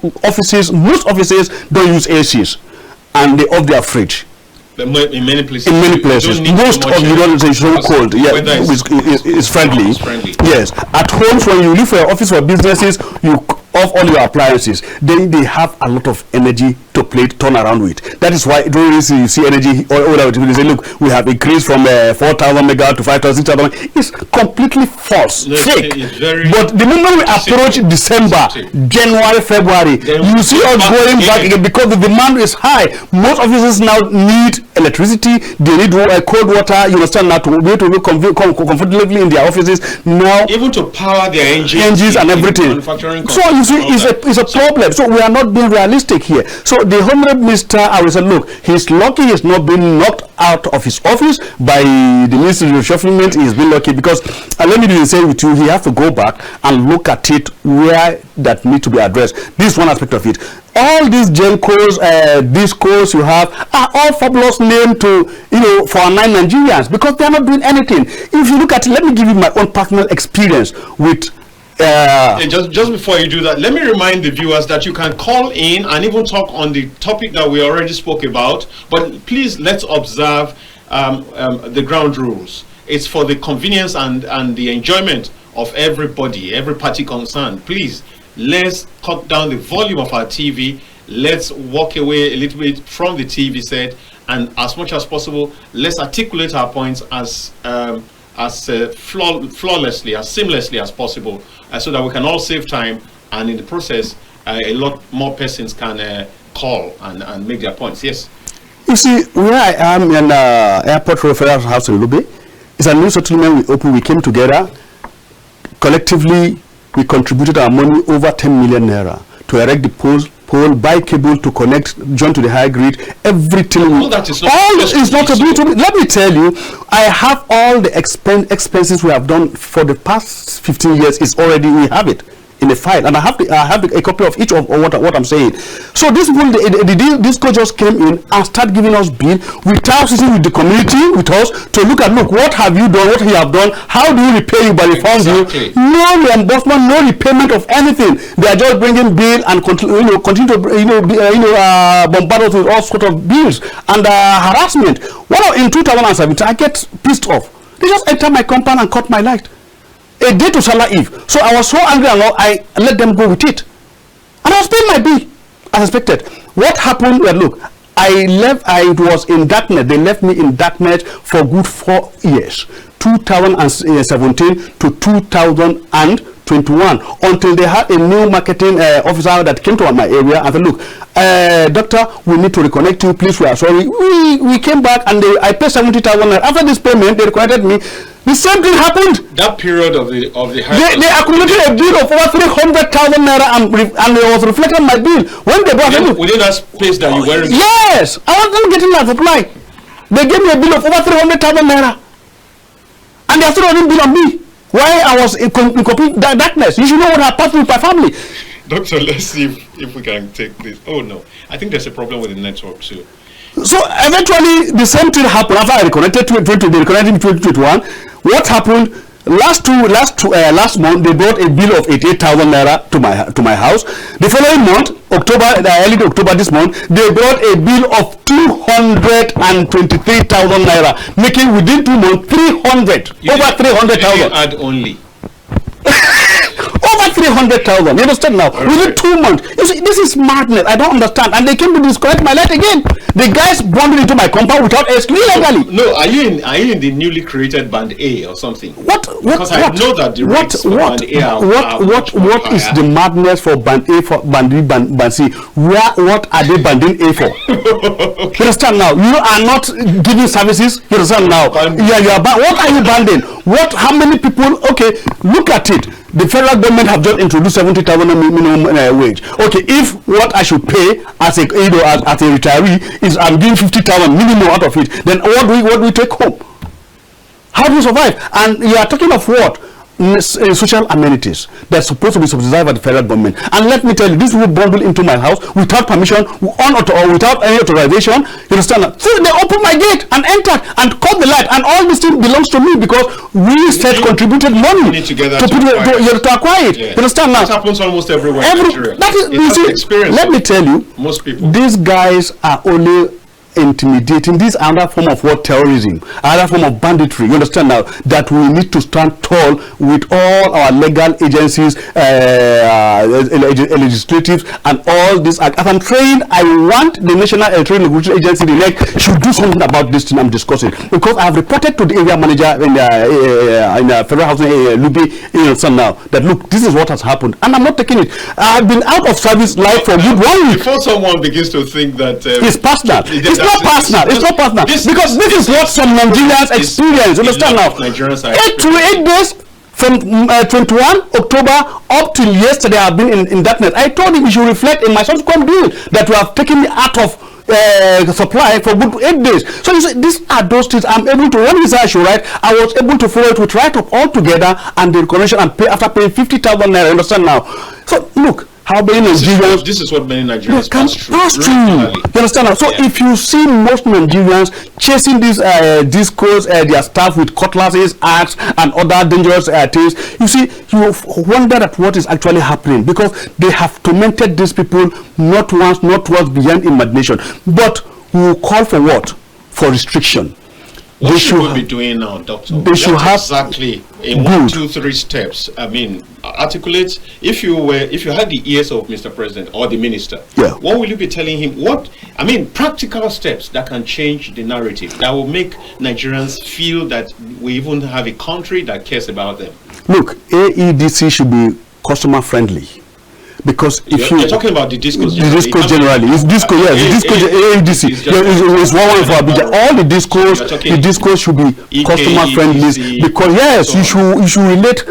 offices don't use ACs, and they off their fridge. In many places. Most of you don't say so cold. Yeah, it's friendly. Yes. At homes, when you leave for your office or businesses, you off all your appliances. Then they have a lot of energy to turn around with. That is why during this you see energy all over. They say, look, we have increased from 4,000 megawatt to 5,000, 6,000. It's completely false, fake. But the moment we approach December, January, February, you see us going back again because the demand is high. Most offices now need electricity. They need cold water. You understand, now to be able to live comfortably in their offices. Now, even to power their engines and everything. So you see, it's a problem. So we are not being realistic here. So the Honorable Minister, I will say, look, he's lucky he's not been knocked out of his office by the Ministry of Reshufflement. He's been lucky because, let me do the same with you, he has to go back and look at it where that needs to be addressed. This one aspect of it. All these GENCOs, DISCOs you have are all fabulous names to, for our 9 Nigerians because they are not doing anything. If you look at it, let me give you my own personal experience with just before you do that, let me remind the viewers that you can call in and even talk on the topic that we already spoke about, but please let's observe the ground rules. It's for the convenience and the enjoyment of everybody, every party concerned. Please, let's cut down the volume of our TV. Let's walk away a little bit from the TV set, and as much as possible, let's articulate our points as flawlessly, as seamlessly as possible, so that we can all save time, and in the process, a lot more persons can call and make their points. Yes. You see, where I am in Airport Referral House in Lube, it's a new settlement we opened. We came together, collectively, we contributed our money over 10 million naira to erect the pole, buy cable to connect, join to the high grid, everything. All that is not, all is not to be. Let me tell you, I have all the expenses we have done for the past 15 years. Is already, we have it in a file, and I have a copy of each of what I'm saying. So this people, the disco just came in and start giving us bill without sitting with the community, with us, to look, what have you done, what you have done, how do we repay you by the funds? No reimbursement, no repayment of anything. They are just bringing bill and continue to bombard us with all sort of bills and harassment. In 2017, I get pissed off. They just enter my compound and cut my light. A day to Salah Eve. So I was so angry and I let them go with it. And I was paying my bill as expected. What happened? Look, I was in darkness. They left me in darkness for good 4 years. 2017 to 2021, until they had a new marketing officer that came to my area and said, look, doctor, we need to reconnect you, please, we are sorry. We came back and I paid 70,000. After this payment, they reconnected me. The same thing happened. That period of the they accumulated a bill of over 300,000 naira and it was reflected on my bill. When they brought within that space that you were in. Yes, I wasn't getting that reply. They gave me a bill of over 300,000 naira. And they are still running bill on me. Why I was in complete darkness. You should know what happened with my family. Doctor, let's see if we can take this. Oh no, I think there's a problem with the network too. So eventually the same thing happened after I reconnected they reconnected in 2021. What happened? Last month they brought a bill of 88,000 naira to my house. The following month, early October this month, they brought a bill of 223,000 naira, making within 2 months 300 over 300,000. Add only. Over 300,000. You understand now? Within 2 months. You see, this is madness. I don't understand. And they came to disconnect my light again. The guys bundled into my compound without illegally. No, are you in the newly created Band A or something? Because I know that the rates for Band A are what is the madness for Band A, for Band B, Band C? What are they banding A for? Okay. You understand now? You are not giving services. You understand now? What are you banding? How many people? Okay, look at it. The federal government have just introduced 70,000 minimum wage. Okay, if what I should pay as a retiree is I'm giving 50,000 minimum out of it, then what do we take home? How do you survive? And you are talking of what? Social amenities that's supposed to be subsidized by the federal government. And let me tell you, this will bundle into my house without permission, without any authorization. You understand that? So they opened my gate and entered and cut the light, and all this thing belongs to me because we contributed money to acquire it. Yeah. You understand now? It happens almost everywhere in Nigeria. Let me tell you, most people. These guys are only intimidating. This is another form of terrorism, another form of banditry. You understand now that we need to stand tall with all our legal agencies, legislatives, and all this. As I'm trained, I want the National Electoral Regulatory Agency, the NEC, should do something about this thing I'm discussing, because I have reported to the area manager in the federal housing Lubi now that look, this is what has happened, and I'm not taking it. I've been out of service life for good 1 week. Before someone begins to think that it's personal, it's not personal. Because this is what some Nigerians experience. You understand now? 8 to 8 days from 21 October up till yesterday, I've been in darkness. I told him he should reflect in my subsequent bill that we have taken me out of supply for good 8 days. So you see, these are those things I'm able to. When he said I should write, I was able to follow it with write up all together and the recognition and pay after paying 50,000 naira. You understand now? So look. How many Nigerians? This is what many Nigerians pass through. You understand now? So if you see most Nigerians chasing these discos, their staff with cutlasses, axes, and other dangerous things, you see, you wonder at what is actually happening, because they have tormented these people not once, not twice, beyond imagination. But we will call for what? For restriction. What should we be doing now, Doctor? They should have exactly in 1, 2, 3 steps. I mean, articulate. If you had the ears of Mr. President or the Minister, what will you be telling him? Practical steps that can change the narrative, that will make Nigerians feel that we even have a country that cares about them. Look, AEDC should be customer friendly. Because if you're talking about the discos generally, it's disco, yes, the disco AEDC. It's one for Abuja. All the discos should be customer friendly, because yes, you should relate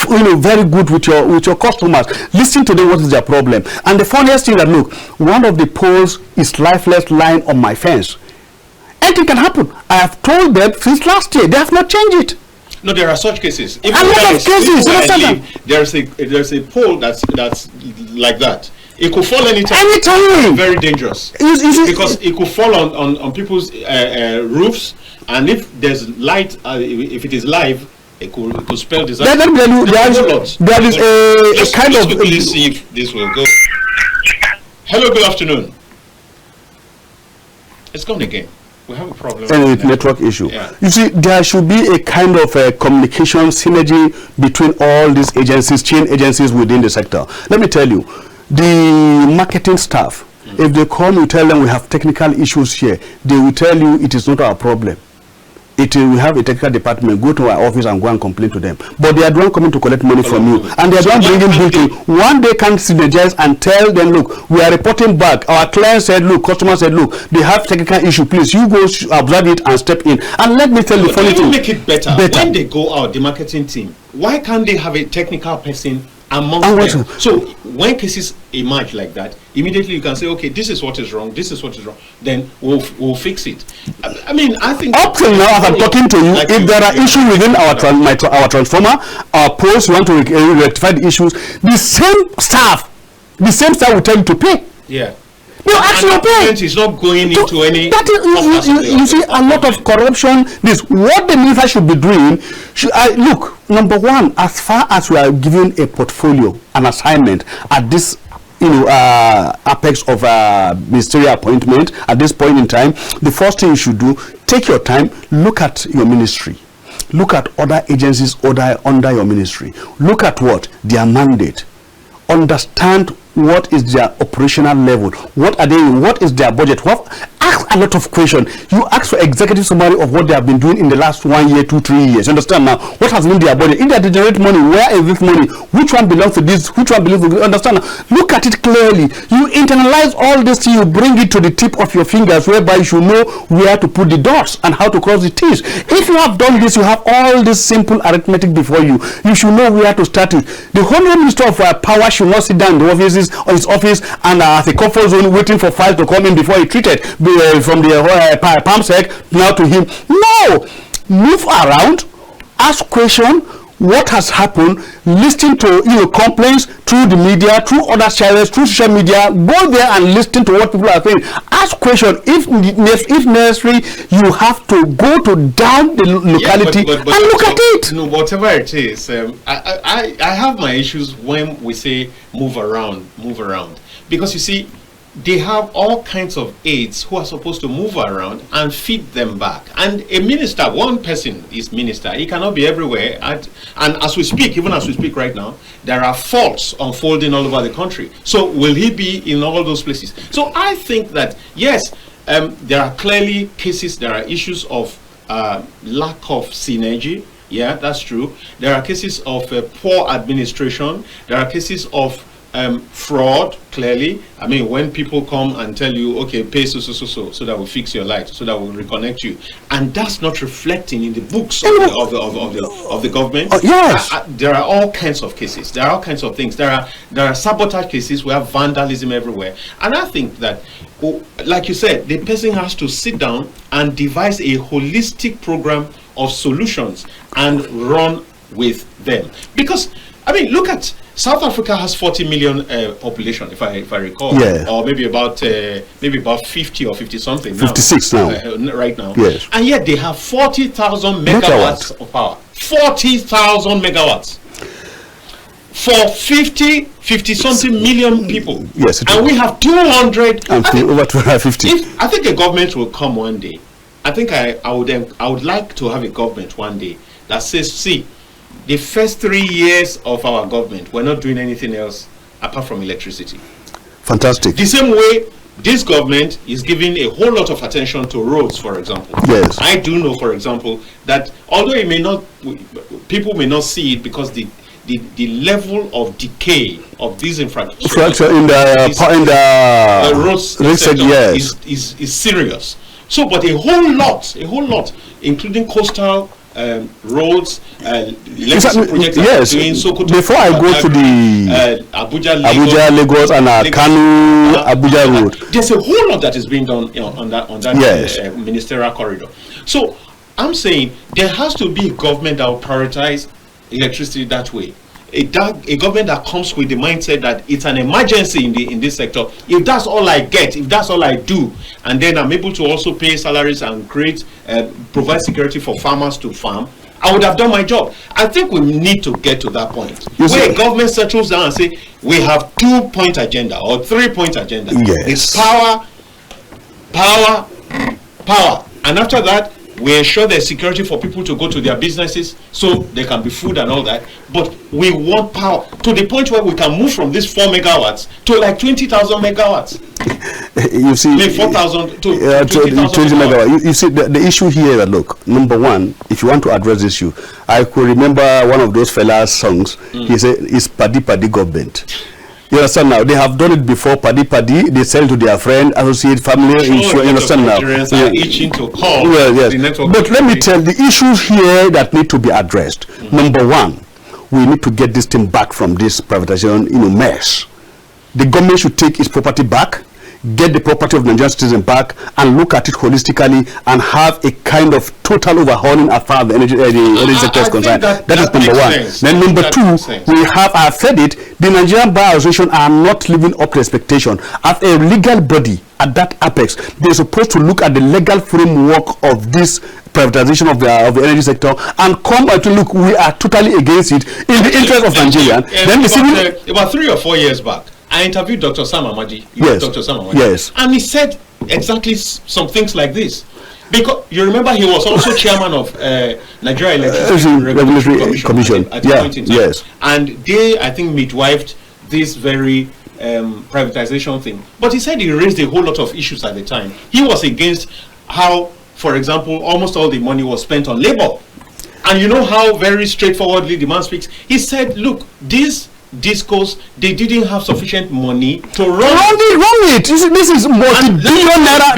very good with your customers. Listen to them, what is their problem. And the funniest thing that, look, one of the poles is lifeless lying on my fence. Anything can happen. I have told them since last year, they have not changed it. No, there are such cases. A lot of cases. There's a pole that's like that. It could fall anytime. Anytime. Very dangerous. Because it could fall on people's roofs, and if there's light, if it is live, it could spell disaster. There is a kind of. Let's see if this will go. Hello, good afternoon. It's gone again. We have a problem. With network issue. Yeah. You see, there should be a kind of communication synergy between all these agencies, chain agencies within the sector. Let me tell you, the marketing staff, if they come, you tell them we have technical issues here, they will tell you it is not our problem. We have a technical department, go to our office and go and complain to them. But they are the one coming to collect money from you. And they are the one bringing bill to you. One day can synergize and tell them, look, we are reporting back. Our client said, look, customer said, look, they have technical issue. Please, you go observe it and step in. And let me tell you the funny thing. Make it better. When they go out, the marketing team, why can't they have a technical person amongst them? So when cases emerge like that, immediately you can say, okay, this is what is wrong, this is what is wrong, then we'll fix it. I mean, I think up till now, as I'm talking to you, if there are issues within our transformer, our poles, we want to rectify the issues, the same staff will tell you to pay. Yeah. You actually pay. It's not going into any. That is, you see, a lot of corruption. What the minister should be doing. Look, number one, as far as we are giving a portfolio, an assignment at this, apex of ministerial appointment at this point in time, the first thing you should do, take your time, look at your ministry, look at other agencies under your ministry, look at their mandate, understand what is their operational level, what are they in, what is their budget. Ask a lot of questions. You ask for executive summary of what they have been doing in the last 1 year, 2, 3 years. Understand now? What has been their budget? If they generate money, where is this money? Which one belongs to this? Which one belongs to this? Understand now? Look at it clearly. You internalize all this, you bring it to the tip of your fingers, whereby you should know where to put the dots and how to cross the T's. If you have done this, you have all this simple arithmetic before you. You should know where to start it. The Honorable Minister of Power should not sit down in the offices or his office and at a comfort zone waiting for files to come in before he treated from the palm sec now to him. No, move around, ask questions. What has happened? Listen to complaints through the media, through other channels, through social media. Go there and listen to what people are saying. Ask questions. If necessary, you have to go to down the locality and look at it. No, whatever it is, I have my issues when we say move around, because you see, they have all kinds of aides who are supposed to move around and feed them back. And a minister, one person is minister, he cannot be everywhere. And as we speak, even as we speak right now, there are faults unfolding all over the country. So will he be in all those places? So I think that, yes, there are clearly cases, there are issues of lack of synergy. Yeah, that's true. There are cases of poor administration. There are cases of fraud, clearly. I mean, when people come and tell you, okay, pay so that we'll fix your light, so that we'll reconnect you, and that's not reflecting in the books of the government. Yes. There are all kinds of cases. There are all kinds of things. There are sabotage cases. We have vandalism everywhere. And I think that, like you said, the person has to sit down and devise a holistic program of solutions and run with them. Because, I mean, look at South Africa has 40 million population, if I recall, or maybe about 50 or 50 something. 56 now, right now. Yes, and yet they have 40,000 megawatts of power. 40,000 megawatts for 50 something million people. Yes, and we have 200 and over 250. I think a government will come one day. I think I would like to have a government one day that says, see, the first 3 years of our government, we're not doing anything else apart from electricity. Fantastic. The same way this government is giving a whole lot of attention to roads, for example. Yes. I do know, for example, that although it may not, people may not see it because the level of decay of these infrastructure in the roads sector is serious. So, but a whole lot, including coastal roads, legacy projects yes. doing Sokoto. Before I go to the Abuja, Lagos, and Kanu, Abuja Road, there's a whole lot that is being done on that yes. Ministerial corridor. So I'm saying there has to be a government that will prioritize electricity that way. A government that comes with the mindset that it's an emergency in this sector. If that's all I get, if that's all I do, and then I'm able to also pay salaries and provide security for farmers to farm, I would have done my job. I think we need to get to that point where government settles down and say we have 2-point agenda or 3-point agenda. Yes. It's power, and after that, we ensure there's security for people to go to their businesses so there can be food and all that. But we want power to the point where we can move from these 4 megawatts to like 20,000 megawatts. You see, 4,000 to 20 megawatts. You see, the issue here, look, number one, if you want to address this issue, I could remember one of those fellas' songs. He said, it's paddy government. You understand now? They have done it before, paddy. They sell to their friend, associate, family, you understand now? Are itching to call yes. The network. But let me tell the issues here that need to be addressed. Number one, we need to get this thing back from this privatization mess. The government should take its property back, get the property of Nigerian citizens back, and look at it holistically and have a kind of total overhauling as far as the energy sector is concerned. That is number one. Sense. Then number two, I have said it, the Nigerian Bar Association are not living up to expectation. As a legal body at that apex, they're supposed to look at the legal framework of this privatization of the energy sector and come out to look, we are totally against it in the interest of Nigeria. Then about 3 or 4 years back, I interviewed Dr. Sam Amadi. Yes. Dr. Sam Amadi. Yes. And he said exactly some things like this. Because you remember he was also chairman of Nigeria Electricity Regulatory Commission at the point in time. Yes. And they, I think, midwifed this very privatization thing. But he said he raised a whole lot of issues at the time. He was against how, for example, almost all the money was spent on labor. And you know how very straightforwardly the man speaks. He said, look, these discos, they didn't have sufficient money to run it. This is multi-billion naira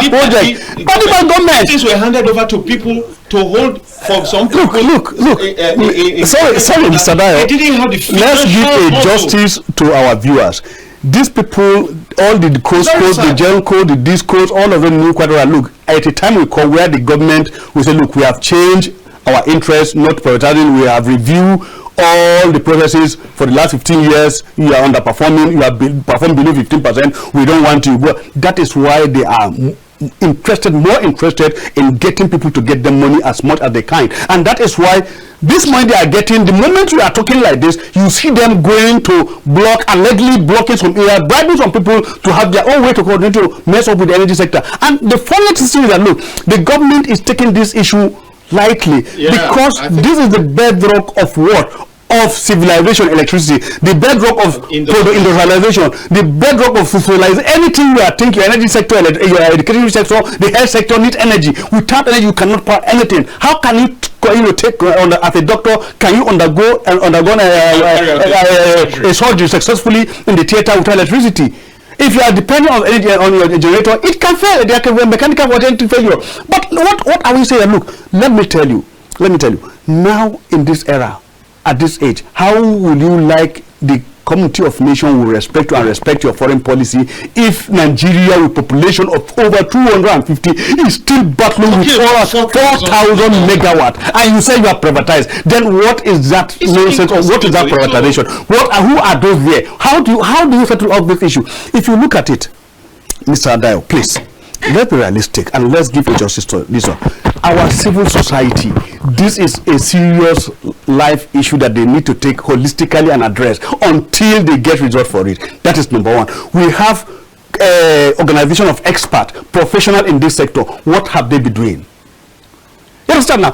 project. But the government, things were handed over to people to hold for some people. Look. Sorry, Mr. Dayo. They didn't have the let's give a justice to our viewers. These people, all the codes, the gel code, the discos, all of them knew quite well. Look, at a time we call where the government will say, look, we have changed our interest, not prioritizing, we have reviewed all the processes for the last 15 years. You are underperforming, you have performed below 15%, we don't want you. Well, that is why they are more interested in getting people to get them money as much as they can. And that is why this money they are getting, the moment we are talking like this, you see them going to block, allegedly blocking some areas, bribing some people to have their own way to coordinate to mess up with the energy sector. And the funny thing is that, look, the government is taking this issue lightly because this is the bedrock of what? Of civilization, electricity, the bedrock of industrialization, the bedrock of socialization. Anything you are thinking, energy sector, your education sector, the health sector needs energy. Without energy, you cannot power anything. How can you take as a doctor? Can you undergo a surgery successfully in the theater without electricity? If you are depending on energy on your generator, it can fail. There can be mechanical failure. But what are we saying? Look, let me tell you. Now in this era, at this age, how will you like the community of nations will respect you and respect your foreign policy if Nigeria, with population of over 250, is still battling with 4,000 megawatts, and you say you are privatized? Then what is that nonsense, or what is that privatization? Who are those there? How do you settle up this issue? If you look at it, Mr. Dayo, please, let's be realistic and let's give a justice to this one. Our civil society, this is a serious life issue that they need to take holistically and address until they get results for it. That is number one. We have organization of experts, professional in this sector. What have they been doing? You understand now?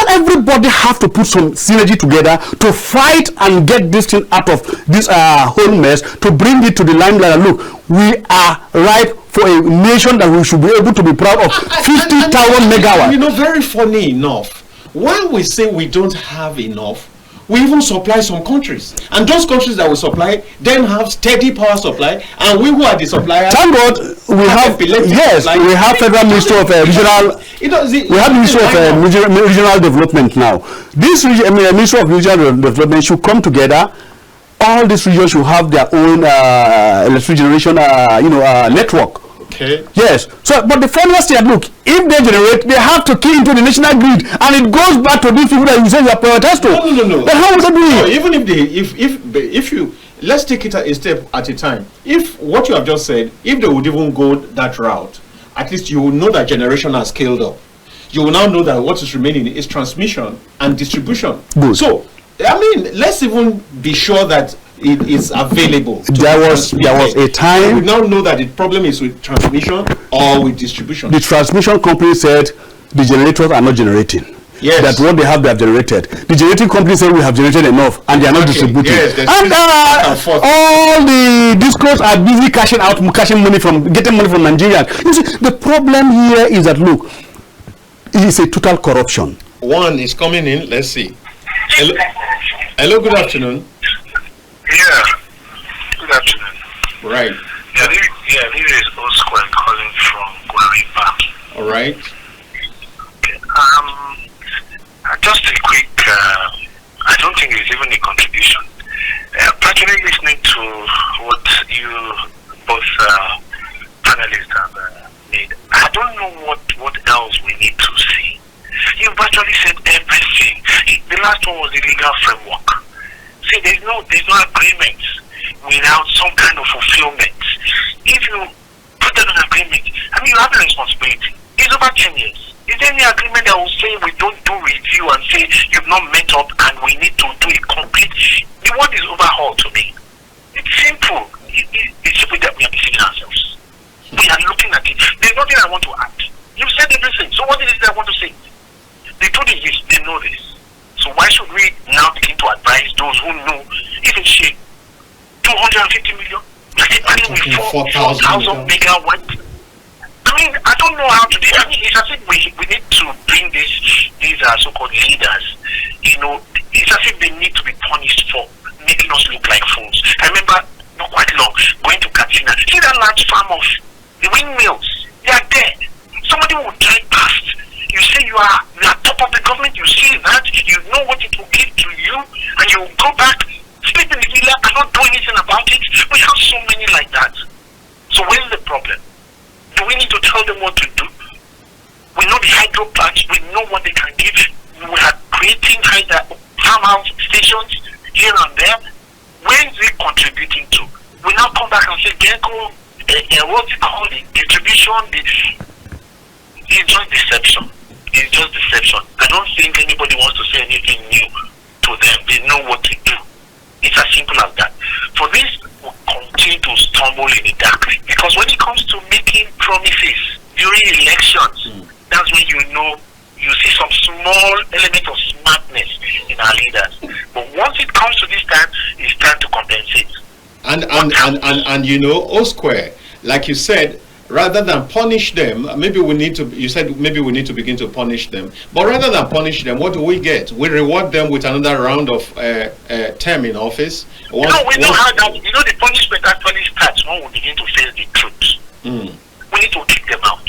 Everybody have to put some synergy together to fight and get this thing out of this whole mess, to bring it to the limelight. Look, we are ripe for a nation that we should be able to be proud of. 50,000 megawatts. You know, very funny enough, when we say we don't have enough, we even supply some countries, and those countries that we supply then have steady power supply, and we who are the suppliers. Thank God we have, yes, we have Federal Ministry of Regional. We have Ministry of Regional Development now. This Ministry of Regional Development should come together. All these regions should have their own electricity generation, network. Okay. Yes. So, but the funniest thing, look, if they generate, they have to key into the national grid, and it goes back to these people that you say you are prioritized to. No. Then how would they do it? No, even if you, let's take it a step at a time. If what you have just said, if they would even go that route, at least you will know that generation has scaled up. You will now know that what is remaining is transmission and distribution. Good. So, I mean, let's even be sure that it is available. There was a time. We now know that the problem is with transmission or with distribution. The transmission company said the generators are not generating. Yes. That what they have generated. The generating company said we have generated enough, and they are not distributing. Yes, and all the discos are busy getting money from Nigerians. You see, the problem here is that, look, it is a total corruption. One is coming in. Let's see. Hello, good afternoon. Yeah, good afternoon. Right. This is Oscar calling from Guaripa. All right. Okay. Just a quick, I don't think it's even a contribution. Particularly listening to what you both panelists have made, I don't know what else we need to see. You've actually said everything. The last one was the legal framework. See, there's no agreement without some kind of fulfillment. If you put that in agreement, I mean, you have a responsibility. It's over 10 years. Is there any agreement that will say we don't do review and say you've not met up and we need to do a complete? The word is overhaul to me. It's simple. It's simple that we are deceiving ourselves. We are looking at it. There's nothing I want to add. You've said everything. So what is it I want to say? They told you this. They know this. So why should we now begin to advise those who know, even she, 250 million? Like with 4,000 megawatts. I mean, I don't know how to do it. I mean, it's as if we need to bring these so-called leaders, it's as if they need to be punished for making us look like fools. I remember, not quite long, going to Katsina. See that large farm of the windmills? They are there. Somebody will drive past. You say you are top of the government, you see that, you know what it will give to you, and you will go back, split in the dealer, and not do anything about it. We have so many like that. So where's the problem? Do we need to tell them what to do? We know the hydro plants, we know what they can give. We are creating farmhouse stations here and there. Where is it contributing to? We now come back and say, Gecko, what's it called? The distribution, it's just deception. It's just deception. I don't think anybody wants to say anything new to them. They know what to do. It's as simple as that. For this, we'll continue to stumble in the dark. Because when it comes to making promises during elections, that's when you see some small element of smartness in our leaders. But once it comes to this time, it's time to compensate. And O Square, like you said, rather than punish them, maybe we need to begin to punish them. But rather than punish them, what do we get? We reward them with another round of term in office. We know how that, the punishment actually starts when we begin to face the truth. We need to kick them out.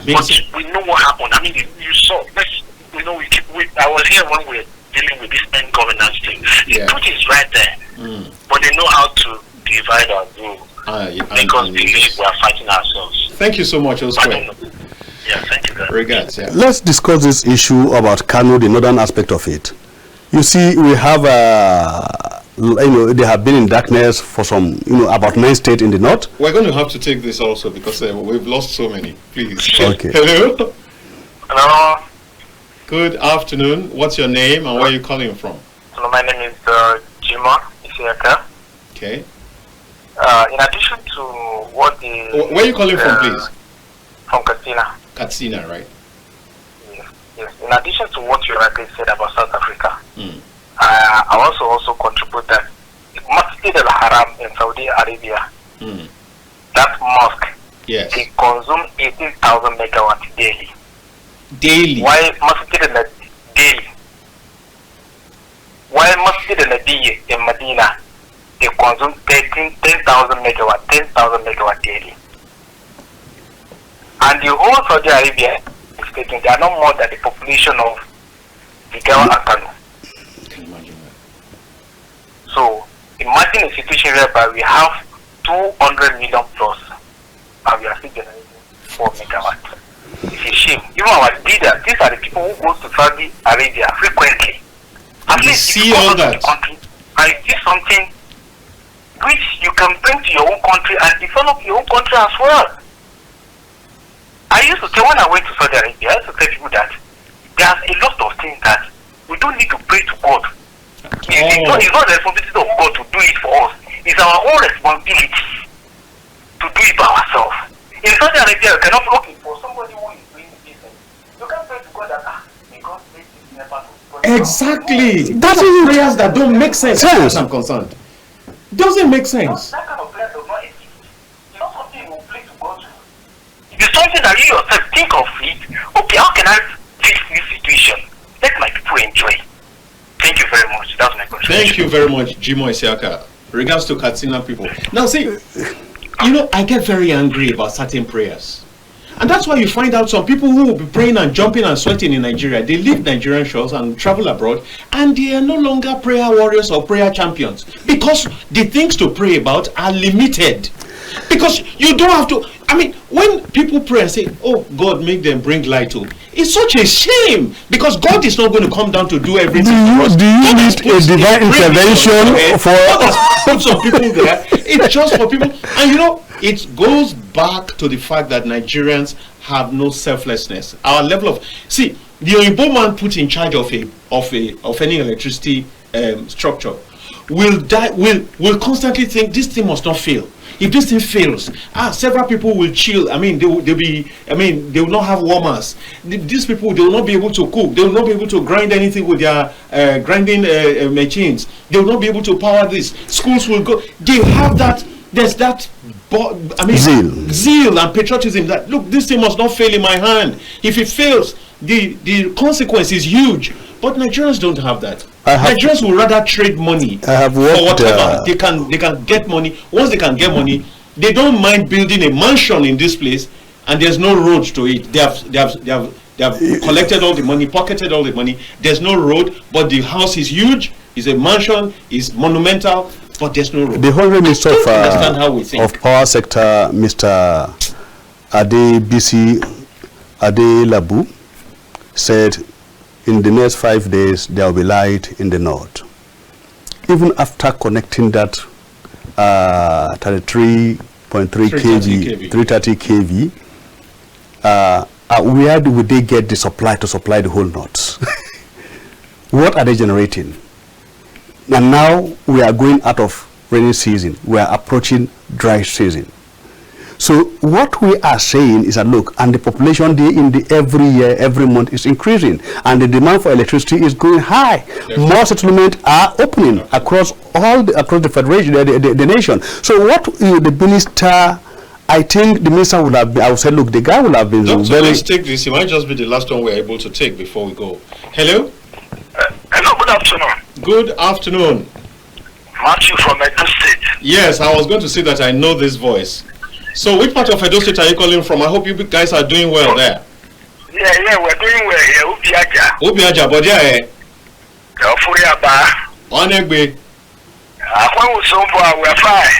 But we know what happened. I mean, you saw, I was here when we were dealing with this end governance thing. The truth is right there. But they know how to divide our rule. Because we believe we are fighting ourselves. Thank you so much, Oscar. Yeah, thank you, guys. Regards, yeah. Let's discuss this issue about Kano, the northern aspect of it. You see, we have, they have been in darkness for some, about 9 states in the north. We're going to have to take this also because we've lost so many. Please. Okay. Hello. Hello. Good afternoon. What's your name and where are you calling from? Hello, my name is Jima Isiaka. Okay. In addition to what the... Where are you calling from, please? From Katsina. Katsina, right? Yes. In addition to what you rightly said about South Africa, I also contribute that Masjid al-Haram in Saudi Arabia, that mosque, yes, they consume 18,000 megawatts daily. Daily? Why Masjid daily? while Masjid al-Nabi in Medina, they consume 10,000 megawatt daily. And the whole Saudi Arabia is taking, they are not more than the population of Jigawa and Kano. Can you imagine that? So imagine a situation whereby we have 200 million plus and we are still generating 4 megawatt. It's a shame. Even our leaders, these are the people who go to Saudi Arabia frequently. At least see all that. Country, and see something which you can bring to your own country and develop your own country as well. I used to tell, when I went to Saudi Arabia, I used to tell people that there's a lot of things that we don't need to pray to God. It's not the responsibility of God to do it for us. It's our own responsibility to do it by ourselves. In Saudi Arabia, you cannot be looking for somebody who is doing business. You can't pray to God that, may God make this never to. Exactly. That's prayers that don't make sense as far as I'm concerned. Doesn't make sense. That kind of prayer does not exist. It's not something you will pray to God to. It's something that you yourself think of it. Okay, how can I fix this situation? Let my people enjoy. Thank you very much. That's my question. Thank you very much, Jimo Isiaka. Regards to Katsina people. Now see, you know, I get very angry about certain prayers. And that's why you find out some people who will be praying and jumping and sweating in Nigeria, they leave Nigerian shores and travel abroad, and they are no longer prayer warriors or prayer champions, because the things to pray about are limited. Because you don't have to, I mean, when people pray and say, oh, God, make them bring light to, it's such a shame, because God is not going to come down to do everything. Do you need a divine intervention for put some people there? It's just for people. And you know, it goes back to the fact that Nigerians have no selflessness. Our level of, see, the Oyibo man put in charge of any electricity structure will constantly think this thing must not fail. If this thing fails, several people will chill. I mean, they will not have warmers. These people, they will not be able to cook. They will not be able to grind anything with their grinding machines. They will not be able to power this. Schools will go. They have that. There's that. Zeal and patriotism. That look, this thing must not fail in my hand. If it fails, the consequence is huge. But Nigerians don't have that. Nigerians will rather trade money for whatever. They can get money. Once they can get money, they don't mind building a mansion in this place, and there's no road to it. They have collected all the money, pocketed all the money. There's no road, but the house is huge. It's a mansion. It's monumental, but there's no road. The whole Minister of Power Sector, Mr. Adebisi Adelabu, said in the next 5 days there will be light in the north. Even after connecting that 33.3 kV, 330 kV, where would they get the supply to supply the whole north? What are they generating? And now we are going out of rainy season. We are approaching dry season. So what we are saying is that look, and the population every year, every month is increasing, and the demand for electricity is going high. Definitely. More settlements are opening across the federation, the nation. So what the minister, I think the minister would have been, I would say, look, the guy would have been Doctor, let's take this. It might just be the last one we're able to take before we go. Hello? Hello, good afternoon. Good afternoon. Matthew from Edo State. Yes, I was going to say that I know this voice. So which part of Edo State are you calling from? I hope you guys are doing well there. Yeah, we're doing well here. Ubiaja, but yeah. Onegbe. We're fine.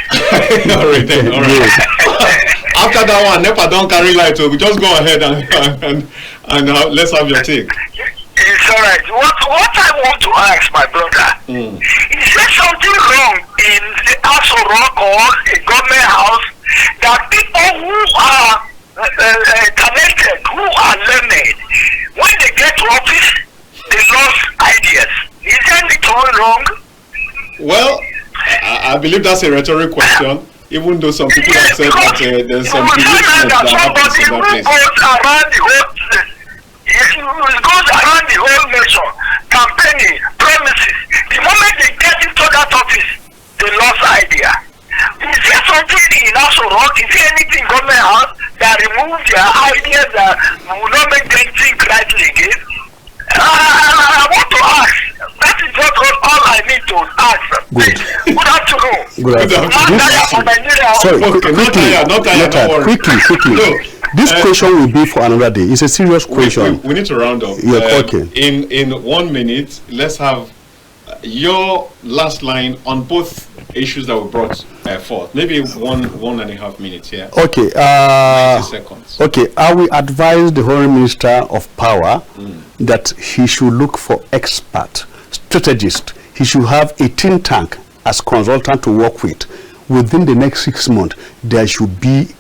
All right then, all right. After that one, NEPA don't carry light, so we just go ahead and let's have your take. It's all right. What I want to ask my brother, is there something wrong in the house of rock or a government house that people who are connected, who are learned, when they get to office, they lost ideas? Is there anything wrong? Well, I believe that's a rhetoric question. Even though some people have said that there's some bewitchment that happens in that place. It goes around the whole nation, campaigning, promises. The moment they get into that office, they lost idea. Is there something in Aso Rock? Is there anything government has that remove their ideas that will not make them think rightly again? I want to ask. That is just all I need to ask. Good. Good afternoon. Good afternoon. Sorry, quickly. No, this question will be for another day. It's a serious question. We need to round up. Yeah, okay. In 1 minute, let's have your last line on both issues that were brought forth. Maybe one and a half minutes here. Okay. 90 seconds. Okay. I will advise the Honourable Minister of Power that he should look for expert strategist. He should have a think tank as consultant to work with. Within the next 6 months, there should be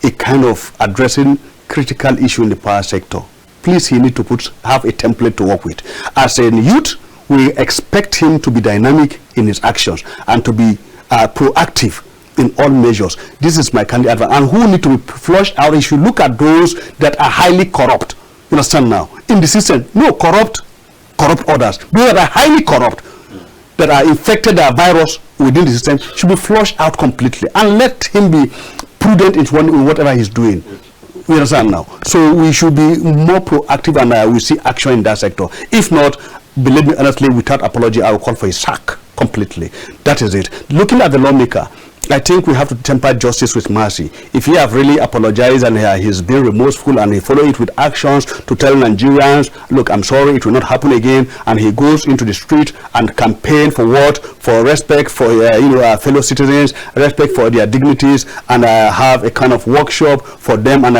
a kind of addressing critical issue in the power sector. Please, he need to have a template to work with. As a youth, we expect him to be dynamic in his actions and to be proactive in all measures. This is my candid advice. And who need to be flushed out? You should look at those that are highly corrupt. You understand now? In the system, no corrupt others. Those that are highly corrupt, that are infected by a virus within the system, should be flushed out completely. And let him be prudent in whatever he's doing. We understand now. So we should be more proactive, and we see action in that sector. If not, believe me honestly, without apology, I will call for a sack completely. That is it. Looking at the lawmaker, I think we have to temper justice with mercy. If he have really apologized and he's been remorseful and he follow it with actions to tell Nigerians, look, I'm sorry, it will not happen again, and he goes into the street and campaign for what? For respect for fellow citizens, respect for their dignities, and have a kind of workshop for them, and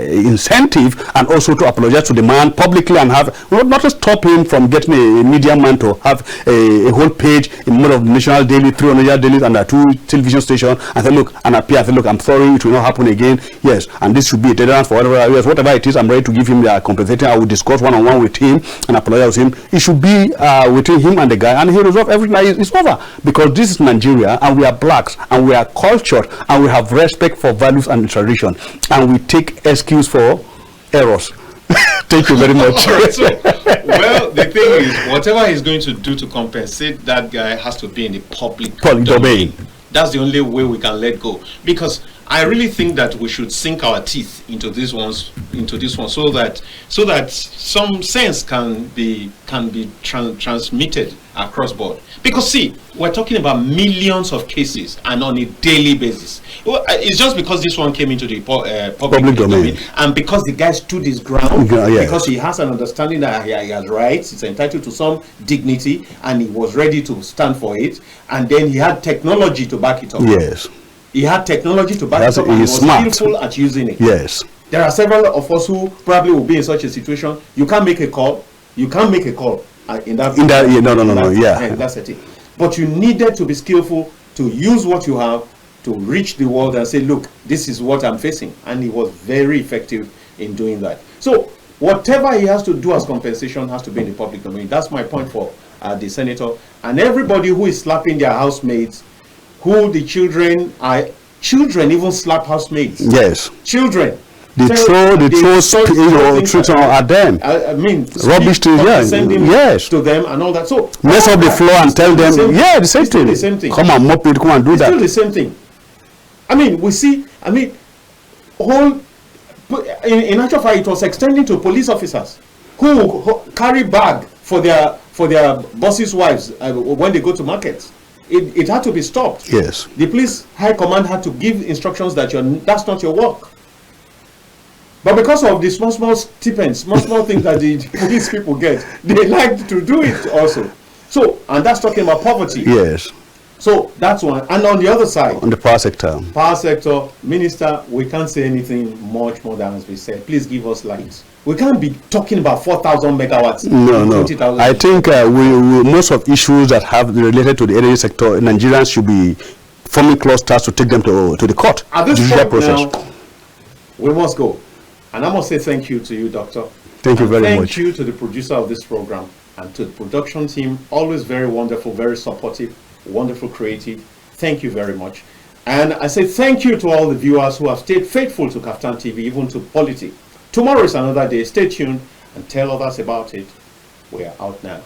incentive, and also to apologize to the man publicly, and have not to stop him from getting a media man to have a whole page in the middle of the national daily, 300 dailies, and 2 television station, and say, look, and appear, say, look, I'm sorry, it will not happen again. Yes, and this should be a deterrent for whatever it is. I'm ready to give him the compensating. I will discuss one-on-one with him and apologize to him. It should be between him and the guy, and he resolve everything. It's over, because this is Nigeria, and we are blacks, and we are cultured, and we have respect for values and tradition, and we take excuse for errors. Thank you very much. Right, so, well, the thing is, whatever he's going to do to compensate that guy has to be in the public domain. That's the only way we can let go, because I really think that we should sink our teeth into this one, so that some sense can be transmitted across board. Because see, we're talking about millions of cases, and on a daily basis. Well, it's just because this one came into the public domain, and because the guy stood his ground, because he has an understanding that he has rights, he's entitled to some dignity, and he was ready to stand for it, and then he had technology to back it up. Yes. He had technology to back it up, and he was skillful at using it. Yes. There are several of us who probably will be in such a situation. You can't make a call. In that setting. But you needed to be skillful to use what you have to reach the world and say, look, this is what I'm facing. And he was very effective in doing that. So whatever he has to do as compensation has to be in the public domain. That's my point for the senator. And everybody who is slapping their housemates, who the children even slap housemates. Yes. Children. They throw truth at them. I mean, rubbish to yes, to them and all that. So mess up the floor and tell them, the same thing. Come on, mop it, come and do that. Still the same thing. I mean, we see. I mean, in actual fact, it was extending to police officers who carry bag for their bosses' wives when they go to markets. It had to be stopped. Yes. The police high command had to give instructions that that's not your work. But because of the small stipends, small things that the police people get, they like to do it also. So, and that's talking about poverty. Yes. So that's one. And on the other side, on the power sector, Minister, we can't say anything much more than has been said. Please give us light. We can't be talking about 4,000 megawatts. No. I think we most of issues that have related to the energy sector, Nigerians should be forming clusters to take them to the court. At this point now, we must go. And I must say thank you to you, Doctor. Thank you very much. Thank you to the producer of this program and to the production team. Always very wonderful, very supportive, wonderful, creative. Thank you very much. And I say thank you to all the viewers who have stayed faithful to KAFTAN TV, even to Polity. Tomorrow is another day. Stay tuned and tell others about it. We are out now.